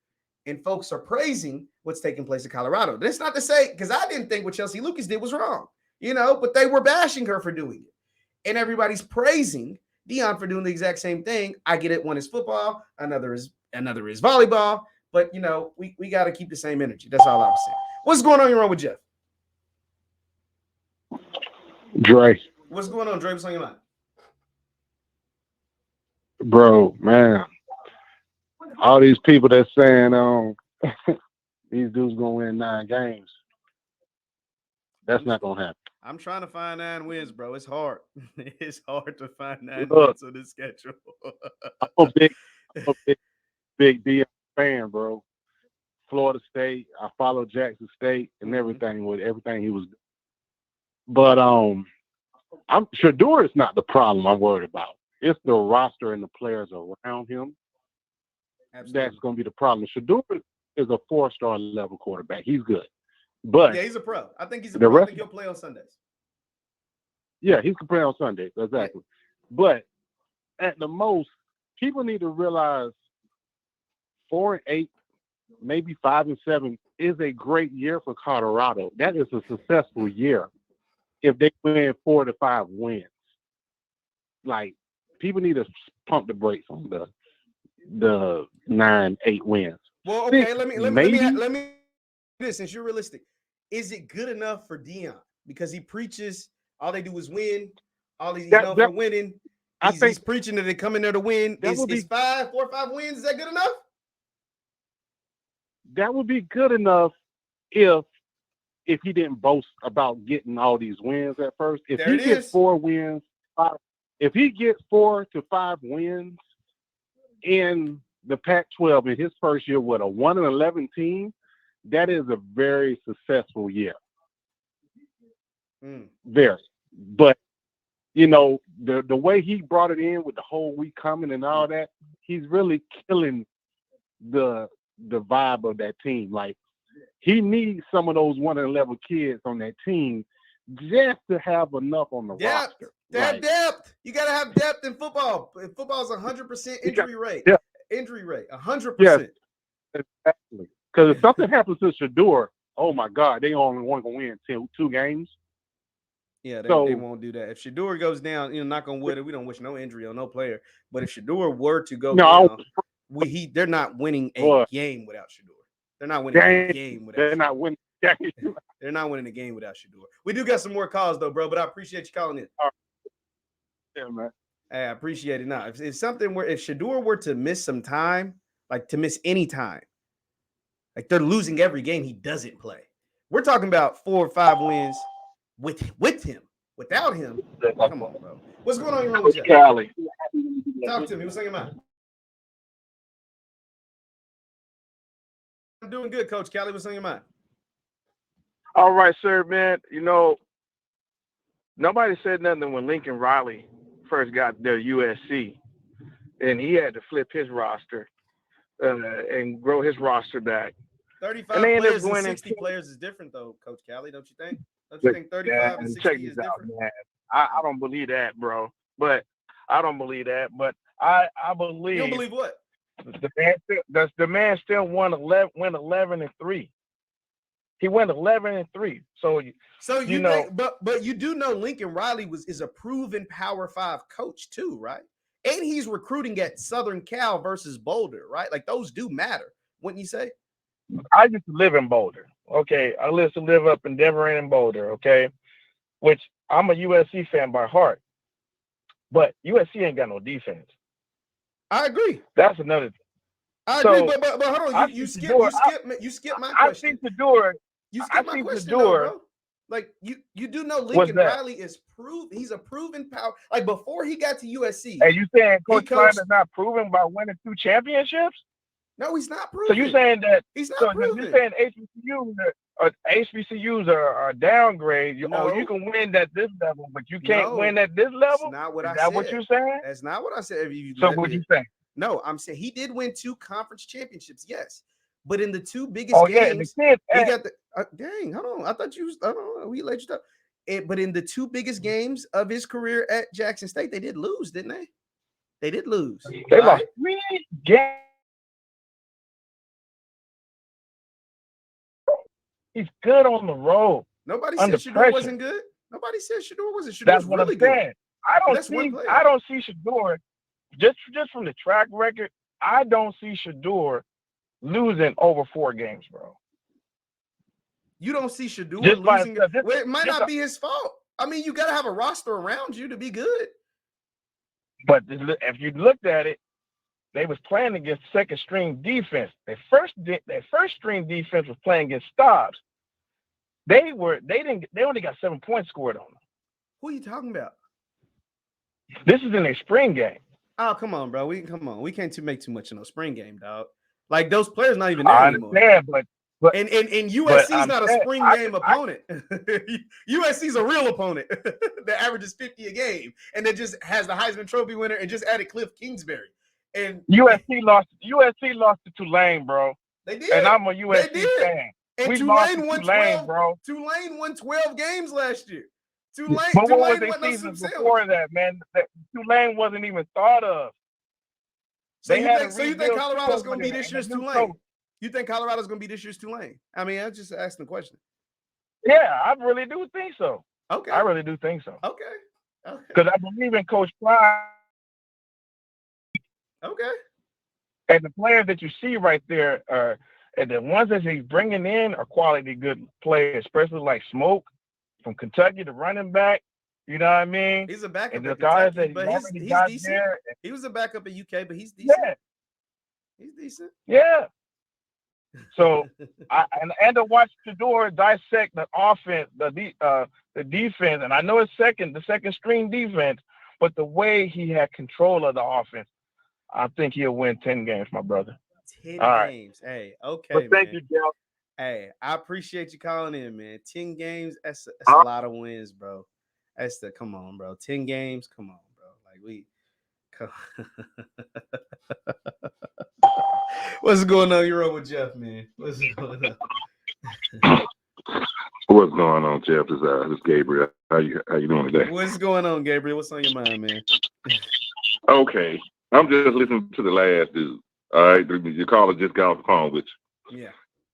and folks are praising what's taking place in Colorado. That's not to say, because I didn't think what Chelsea Lucas did was wrong, but they were bashing her for doing it. And everybody's praising Deion for doing the exact same thing. I get it. One is football, another is volleyball. But, we got to keep the same energy. That's all I was saying. What's going on your own with Jeff? Dre. What's going on, Dre? What's on your mind? Bro, man. All these people that's saying these dudes going to win 9 games. That's not going to happen. I'm trying to find 9 wins, bro. It's hard. It's hard to find 9 wins on this schedule. I'm a big Deion fan, bro. Florida State. I follow Jackson State and everything with everything he was doing. But Shedeur is not the problem I'm worried about. It's the roster and the players around him. Absolutely. That's going to be the problem. Shedeur is a 4-star level quarterback. He's good. But yeah, he's a pro. I think he's a pro. I think he'll play on Sundays. Yeah, he can play on Sundays. Exactly. Yeah. But at the most, people need to realize 4-8, maybe 5-7 is a great year for Colorado. That is a successful year if they win 4 to 5 wins. Like, people need to pump the brakes on the 9-8 wins. Well, okay, let me this, since you're realistic. Is it good enough for Deion? Because he preaches all they do is win. All he's known for winning. He's preaching that they come in there to win. Is 4 or 5 wins? Is that good enough? That would be good enough if he didn't boast about getting all these wins at first. If he gets 4 wins, if he gets 4 to 5 wins in the Pac-12 in his first year with a 1-11 team, that is a very successful year. Very. But, the way he brought it in with the whole week coming and all that, he's really killing the vibe of that team. Like, he needs some of those 1-11 kids on that team just to have enough on the roster. Depth. You got to have depth in football. Football is 100% injury rate. Yeah. Injury rate, 100%. Yes, exactly. Because if something happens to Shedeur, oh my God, they only want to win 2 games. Yeah, they won't do that. If Shedeur goes down, knock on wood, we don't wish no injury on no player. But if Shedeur were to go down, they're not winning a game without Shedeur. They're not winning a game without. They're not winning. They're not winning a game without Shedeur. We do got some more calls though, bro. But I appreciate you calling in. Yeah, man. Hey, I appreciate it. Now, if Shedeur were to miss some time, like to miss any time, like they're losing every game he doesn't play. We're talking about 4 or 5 wins with him. Without him, come on, bro. What's going on in your room with Jeff? Cali. Talk to me. What's on your mind? I'm doing good, Coach Cali. What's on your mind? All right, sir, man. Nobody said nothing when Lincoln Riley first got there USC, and he had to flip his roster and grow his roster back. 35 players and 60 players is different, though, Coach Cali. Don't you think? Don't you think 35 and 60 is different? Man. I don't believe that, bro. But I don't believe that. But I believe. You don't believe what? The man still went 11-3. He went 11-3. So you know, think, but you do know Lincoln Riley is a proven Power 5 coach too, right? And he's recruiting at Southern Cal versus Boulder, right? Like those do matter, wouldn't you say? I used to live in Boulder. Okay. I used to live up in Denver and in Boulder. Okay. Which I'm a USC fan by heart. But USC ain't got no defense. I agree. That's another thing. I agree, but hold on. You skip my question. I see Shedeur. You skipped my question, though, bro. Like you do know Lincoln Riley is he's a proven power. Like before he got to USC. Hey, you saying Coach Klein is not proven by winning 2 championships? No, he's not proven. So you saying that he's not proven? You're saying HBCUs are downgrade. You can win at this level, but you can't win at this level? That's not what I said. Is that what you're saying? That's not what I said. So what you saying? No, I'm saying he did win 2 conference championships, yes. But in the 2 biggest games, he got the dang, hold on. I thought we let you talk. But in the 2 biggest games of his career at Jackson State, they did lose, didn't they? They did lose. They lost 3 games. He's good on the road. Nobody said Shedeur wasn't good. Nobody said Shedeur wasn't. Shedeur was really good. I don't see Shedeur just from the track record. I don't see Shedeur losing over 4 games, bro. You don't see Shedeur losing? It might not be his fault. I mean, you got to have a roster around you to be good. But if you looked at it, they was playing against second string defense. Their first string defense was playing against Stobbs. They only got 7 points scored on them. Who are you talking about? This is in a spring game. Oh, come on, bro. We can't make too much in a spring game, dog. Like those players not even there anymore. I understand, but USC's not a spring game opponent. USC's a real opponent that averages 50 a game and that just has the Heisman Trophy winner and just added Cliff Kingsbury. And USC lost to Tulane, bro. They did. And I'm a USC fan. And Tulane won 12, bro. Tulane won 12 games last year. But what was their seasons before that, man? Tulane wasn't even thought of. So you think Colorado's going to be this year's Tulane? You think Colorado's going to be this year's Tulane? I mean, I just asked the question. Yeah, I really do think so. Okay. I really do think so. Okay. Because I believe in Coach Klein. Okay. And the players that you see right there and the ones that he's bringing in are quality good players, especially like Smoke from Kentucky, the running back. You know what I mean? He's a backup and the at guys Kentucky, that but he's decent. There. He was a backup at UK, but he's decent. Yeah. He's decent. Yeah. So and to watch Shedeur dissect the offense, the defense, and I know it's the second string defense, but the way he had control of the offense, I think he'll win 10 games, my brother. 10 games. Hey, okay. Well, thank you, Jeff. Hey, I appreciate you calling in, man. 10 games, that's a lot of wins, bro. Come on, bro. 10 games, come on, bro. What's going on? You're on with Jeff, man. What's going on? What's going on, Jeff? This is Gabriel. How you doing today? What's going on, Gabriel? What's on your mind, man? Okay. I'm just listening to the last dude. All right. Your caller just got off the phone with you. Yeah.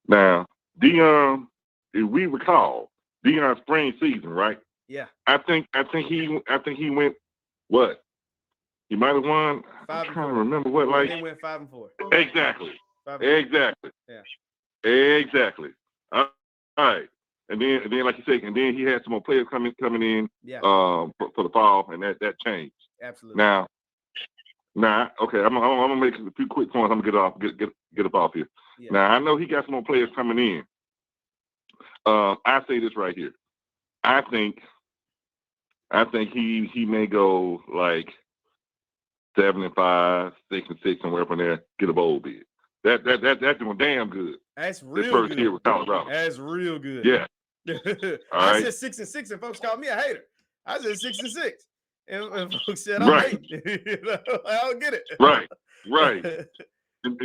Now, Deion, if we recall, Deion's spring season, right? Yeah. I think he went what? He might have won. I'm trying to remember what. Like he went 5-4. Exactly. 5-4. Exactly. Yeah. Exactly. All right. And then, like you said, and then he had some more players coming in. Yeah. For the fall, and that changed. Absolutely. Now, okay. I'm gonna make a few quick points. I'm gonna get up off here. Yeah. Now I know he got some more players coming in. I say this right here. I think he may go like 7-5, 6-6, somewhere up in there. Get a bowl bid. That's doing damn good. That's real this first good. year with Colorado. That's real good. Yeah. I said 6-6, and folks called me a hater. I said 6-6, and folks said I'm right. I don't get it. Right. and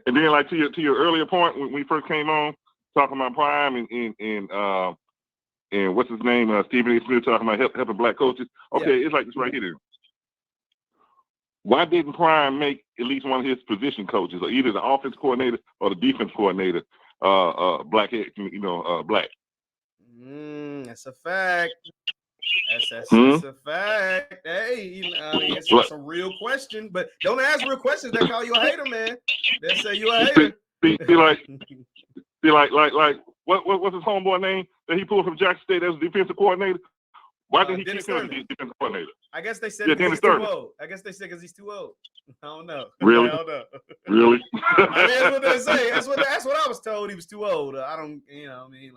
then like to your earlier point when we first came on talking about Prime and what's his name, Stephen A. Smith talking about helping black coaches. Okay, It's like this right here. Why didn't Prime make at least one of his position coaches, or either the offense coordinator or the defense coordinator, black? That's a fact. That's a fact. Hey, I mean, it's a real question, but don't ask real questions that call you a hater, man. They say you a hater. What's his homeboy name that he pulled from Jackson State as defensive coordinator? Why didn't he keep him as defensive coordinator? I guess they said because he's too old. I guess they said because he's too old. I don't know. Really? I don't know. Really? I mean, that's what they say. That's what I was told. He was too old. I don't. I mean,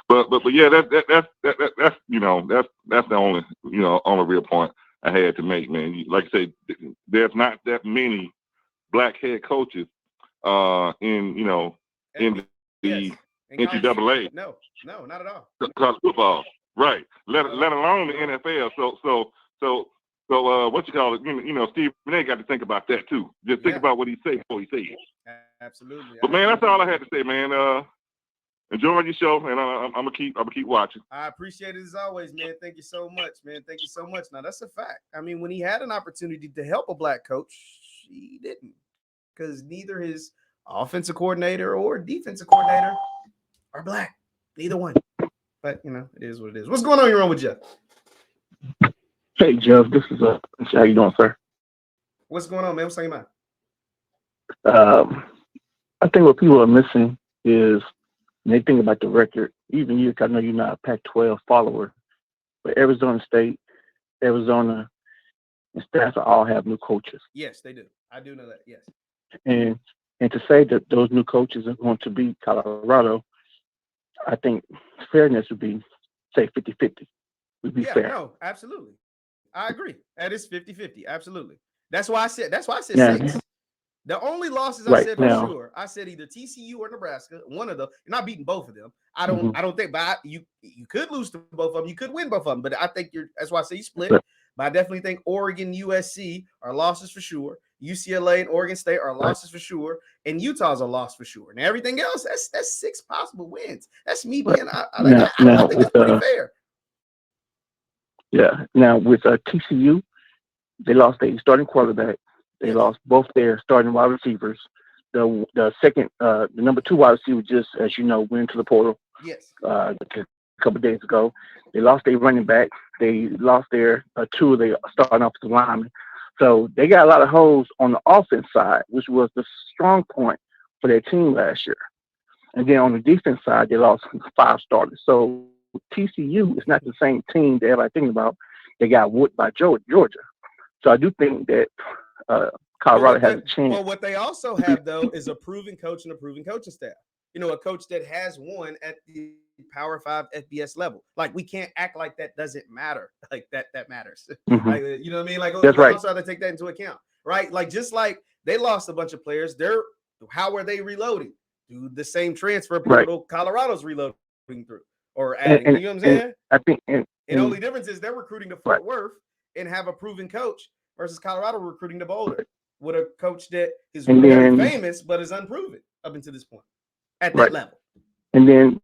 But yeah, that's the only only real point I had to make, man. Like I said, there's not that many black head coaches in the NCAA. No, not at all. College football, right? Let alone the NFL. So what you call it? Stephen A. got to think about that too. Just think about what he said before he said it. Absolutely. But man, that's all I had to say, man. Enjoy your show, and I'm gonna keep watching. I appreciate it as always, man. Thank you so much, man. Thank you so much. Now that's a fact. I mean, when he had an opportunity to help a black coach, he didn't, because neither his offensive coordinator or defensive coordinator are black. Neither one. But it is what it is. What's going on here with Jeff? Hey Jeff, this is how you doing, sir? What's going on, man? What's on your mind? I think what people are missing is when they think about the record. Even you, I know you're not a Pac-12 follower, but Arizona State, Arizona, and Stanford all have new coaches. Yes, they do. I do know that. Yes. And to say that those new coaches are going to beat Colorado, I think fairness would be, say, 50-50. Would be fair. No, absolutely. I agree. That is 50-50. Absolutely. That's why I said 6. The only losses I said for sure, I said either TCU or Nebraska, one of them. You're not beating both of them. I don't think, but you could lose to both of them. You could win both of them, but I think that's why I say you split. But I definitely think Oregon, USC are losses for sure. UCLA and Oregon State are losses for sure, and Utah's a loss for sure. And everything else, that's 6 possible wins. That's me being. I think that's pretty fair. Yeah. Now with TCU, they lost their starting quarterback. They lost both their starting wide receivers. The second, the number 2 wide receiver just, as you know, went into the portal. Yes. A couple of days ago. They lost their running back. They lost their 2 of their starting offensive linemen. So they got a lot of holes on the offense side, which was the strong point for their team last year. And then on the defense side, they lost 5 starters. So TCU is not the same team that everybody thinking about. They got whooped by Georgia. So I do think that Colorado has a chance. Well, what they also have, though, is a proven coach and a proven coaching staff. A coach that has won at the Power 5 FBS level. Like, we can't act like that doesn't matter. Like, that matters. Mm-hmm. Like, you know what I mean? Like, that's right. Also have to take that into account, right? Like, just like they lost a bunch of players, how are they reloading? Through the same transfer portal Colorado's reloading through. Or adding, you know what I'm saying? I think, and the only difference is they're recruiting to Fort Worth and have a proven coach versus Colorado recruiting to Boulder with a coach that is very famous but is unproven up until this point at that level. And then,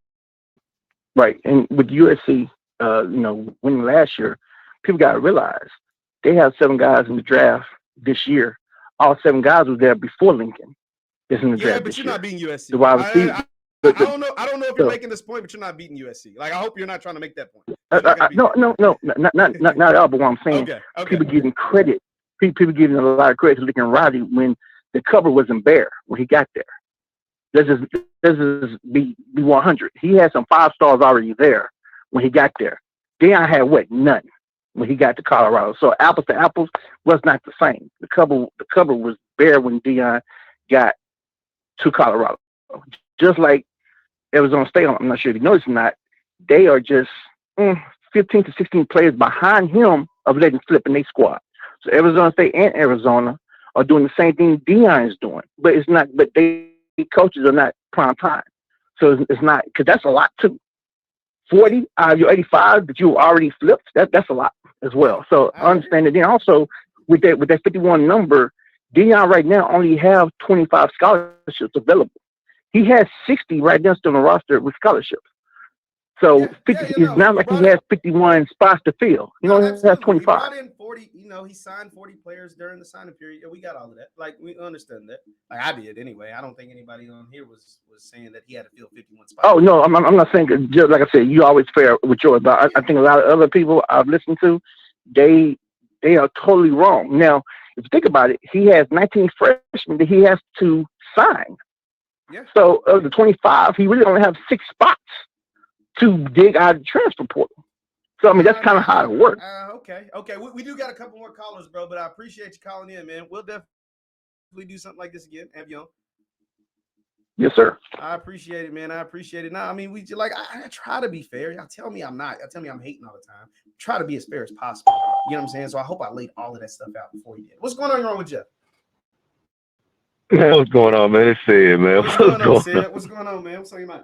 and with USC, winning last year, people got to realize they have 7 guys in the draft this year. All 7 guys were there before Lincoln. Is in the draft. Yeah, but you're not beating USC. The wide receiver. I don't know if you're making this point, but you're not beating USC. Like, I hope you're not trying to make that point. No, not at all. But what I'm saying, people giving credit. People giving a lot of credit to Lincoln Riley when the cover wasn't bare when he got there. Let's just be 100. He had some 5 stars already there when he got there. Deion had none when he got to Colorado. So apples to apples was not the same. The cover was bare when Deion got to Colorado. Just like Arizona State, I'm not sure if you noticed or not, they are just 15 to 16 players behind him of letting flip in their squad. So Arizona State and Arizona are doing the same thing Deion is doing, but it's not. But they coaches are not prime time, so it's not, because that's a lot too. 40 out of your 85 that you already flipped, that's a lot as well. So I understand that. Then also with that 51 number, Deion right now only have 25 scholarships available. He has 60 right now still on the roster with scholarships. So it's not like he has 51 spots to fill. He only has 25. He brought in 40. He signed 40 players during the signing period. Yeah, we got all of that. Like, we understand that. Like, I did anyway. I don't think anybody on here was saying that he had to fill 51 spots. Oh no, I'm not saying. Just like I said, you always fair with yours, but I think a lot of other people I've listened to, they are totally wrong. Now, if you think about it, he has 19 freshmen that he has to sign. Yeah. So of the 25, he really only has 6 spots to dig out of the transfer portal. So I mean, that's kind of how it works. Okay. We do got a couple more callers, bro, but I appreciate you calling in, man. We'll definitely do something like this again. Have you on? Yes, sir. I appreciate it, man. I appreciate it. Now, I mean, I try to be fair. Y'all tell me I'm not. Y'all tell me I'm hating all the time. Try to be as fair as possible. You know what I'm saying? So I hope I laid all of that stuff out before you did. What's going on with Jeff? Man, what's going on, man? It's Sid, man. What's going on, Sid? What's going on, man? What's on your mind?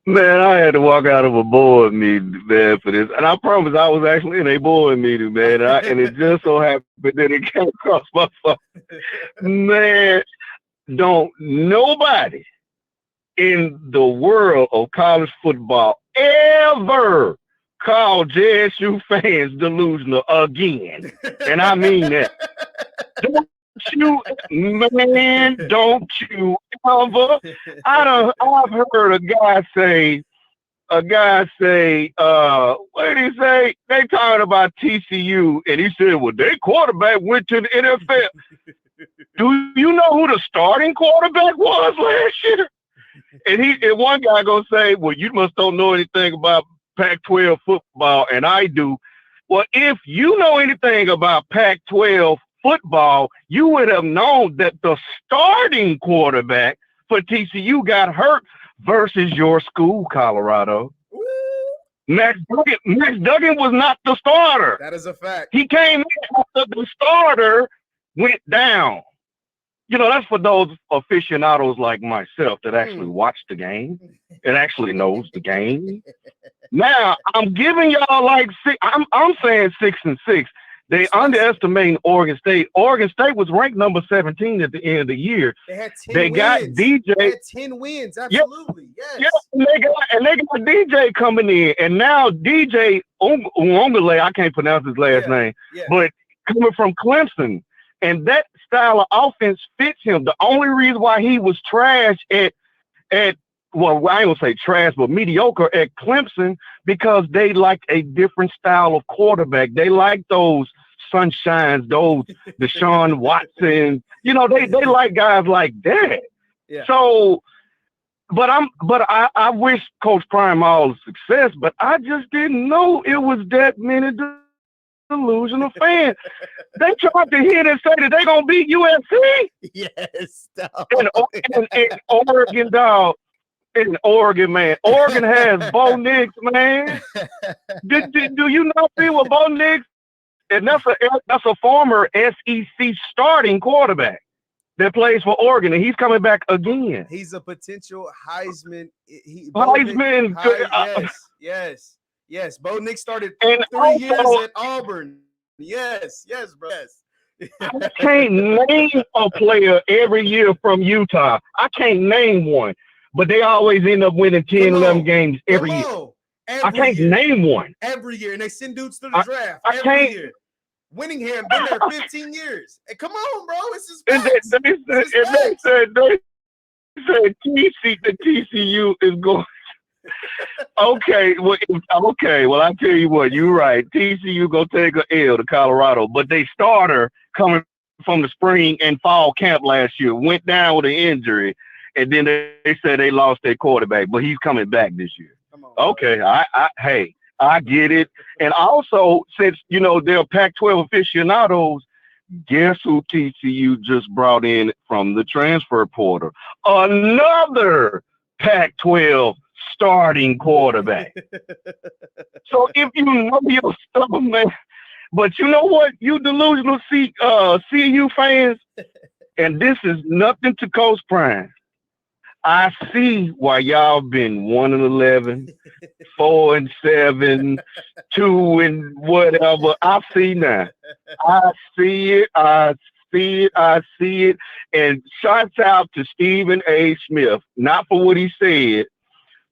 Man, I had to walk out of a board meeting, man, for this. And I promise I was actually in a board meeting, man. And it just so happened that it came across my phone. Man, don't nobody in the world of college football ever call JSU fans delusional again. And I mean that. Don't you ever. I've heard a guy say, what did he say? They talking about TCU, and he said, well, their quarterback went to the NFL. Do you know who the starting quarterback was last year? And one guy gonna say, well, you must don't know anything about Pac-12 football, and I do. Well, if you know anything about Pac-12 football, you would have known that the starting quarterback for TCU got hurt versus your school, Colorado. Max Duggan was not the starter. That is a fact. He came in after the starter went down. You know, that's for those aficionados like myself that actually watch the game and actually knows the game. Now, I'm giving y'all like I'm saying 6-6. They underestimating Oregon State. Oregon State was ranked number 17 at the end of the year. They had 10 they wins. Got DJ. They had 10 wins. Absolutely. Yes. Yeah, and they got DJ coming in. And now DJ Ongole, I can't pronounce his last name, but coming from Clemson. And that style of offense fits him. The only reason why he was trash well, I ain't gonna say trash, but mediocre at Clemson, because they like a different style of quarterback. They like those Sunshines, those Deshaun Watson. You know, they like guys like that. Yeah. So, but I wish Coach Prime all the success, but I just didn't know it was that many delusional fans. They tried to hit and say that they're gonna beat USC. Yes. And Oregon, dog. In Oregon, man. Oregon has Bo Nix, man. Do you not see what Bo Nix? And that's a former SEC starting quarterback that plays for Oregon, and he's coming back again. He's a potential Heisman. Yes. Bo Nix started 3 years at Auburn. Yes, bro. Yes. I can't name a player every year from Utah. I can't name one. But they always end up winning 10, 11 games every year. I can't name one. Every year. And they send dudes to the draft every year. Winningham been there 15 years. Hey, come on, bro. It's just facts. They said the TCU is going. Okay, well, I tell you what, you're right. TCU gonna take an L to Colorado, but they starter coming from the spring and fall camp last year went down with an injury. And then they said they lost their quarterback, but he's coming back this year. Okay, I get it. And also, since, you know, they're Pac-12 aficionados, guess who TCU just brought in from the transfer portal? Another Pac-12 starting quarterback. So if you know your stuff, man, but you know what? You delusional CU fans, and this is nothing to Coach Prime. I see why y'all been 1-11, 4-7, 2 and whatever. I see now. I see it. And shouts out to Stephen A. Smith, not for what he said,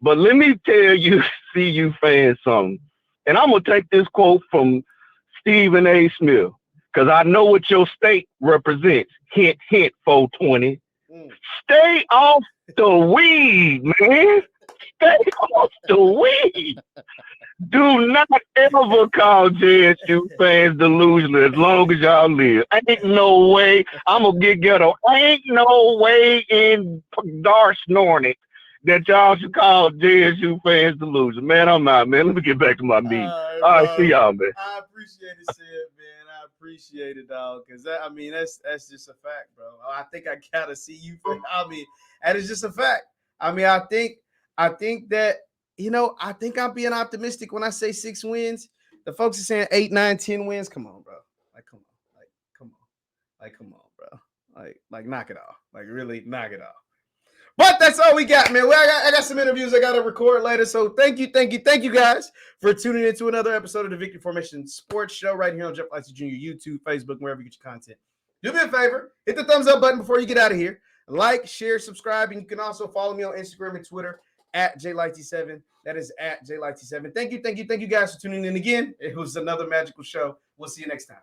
But let me tell you, CU fans, something. And I'm going to take this quote from Stephen A. Smith, because I know what your state represents. Hint, hint, 420. Stay off the weed, man. Stay off the weed. Do not ever call JSU fans delusional as long as y'all live. Ain't no way. I'm going to get ghetto. Ain't no way in dark snorting that y'all should call JSU fans delusional. Man, I'm out, man. Let me get back to my meeting. All right, see y'all, man. I appreciate it, Sid, man. I appreciate it, dog. Because that's just a fact, bro. I think I gotta see you. That is just a fact. I think that, I think I'm being optimistic when I say 6 wins. The folks are saying 8, 9, 10 wins. Come on, bro. Come on, bro. Like knock it off. Like really knock it off. But that's all we got, man. I got some interviews I got to record later. So thank you guys for tuning in to another episode of the Victory Formation Sports Show right here on Jeff Lightsy Jr. YouTube, Facebook, wherever you get your content. Do me a favor, hit the thumbs up button before you get out of here. Like, share, subscribe, and you can also follow me on Instagram and Twitter at JLightsy7. That is at JLightsy7. Thank you guys for tuning in again. It was another magical show. We'll see you next time.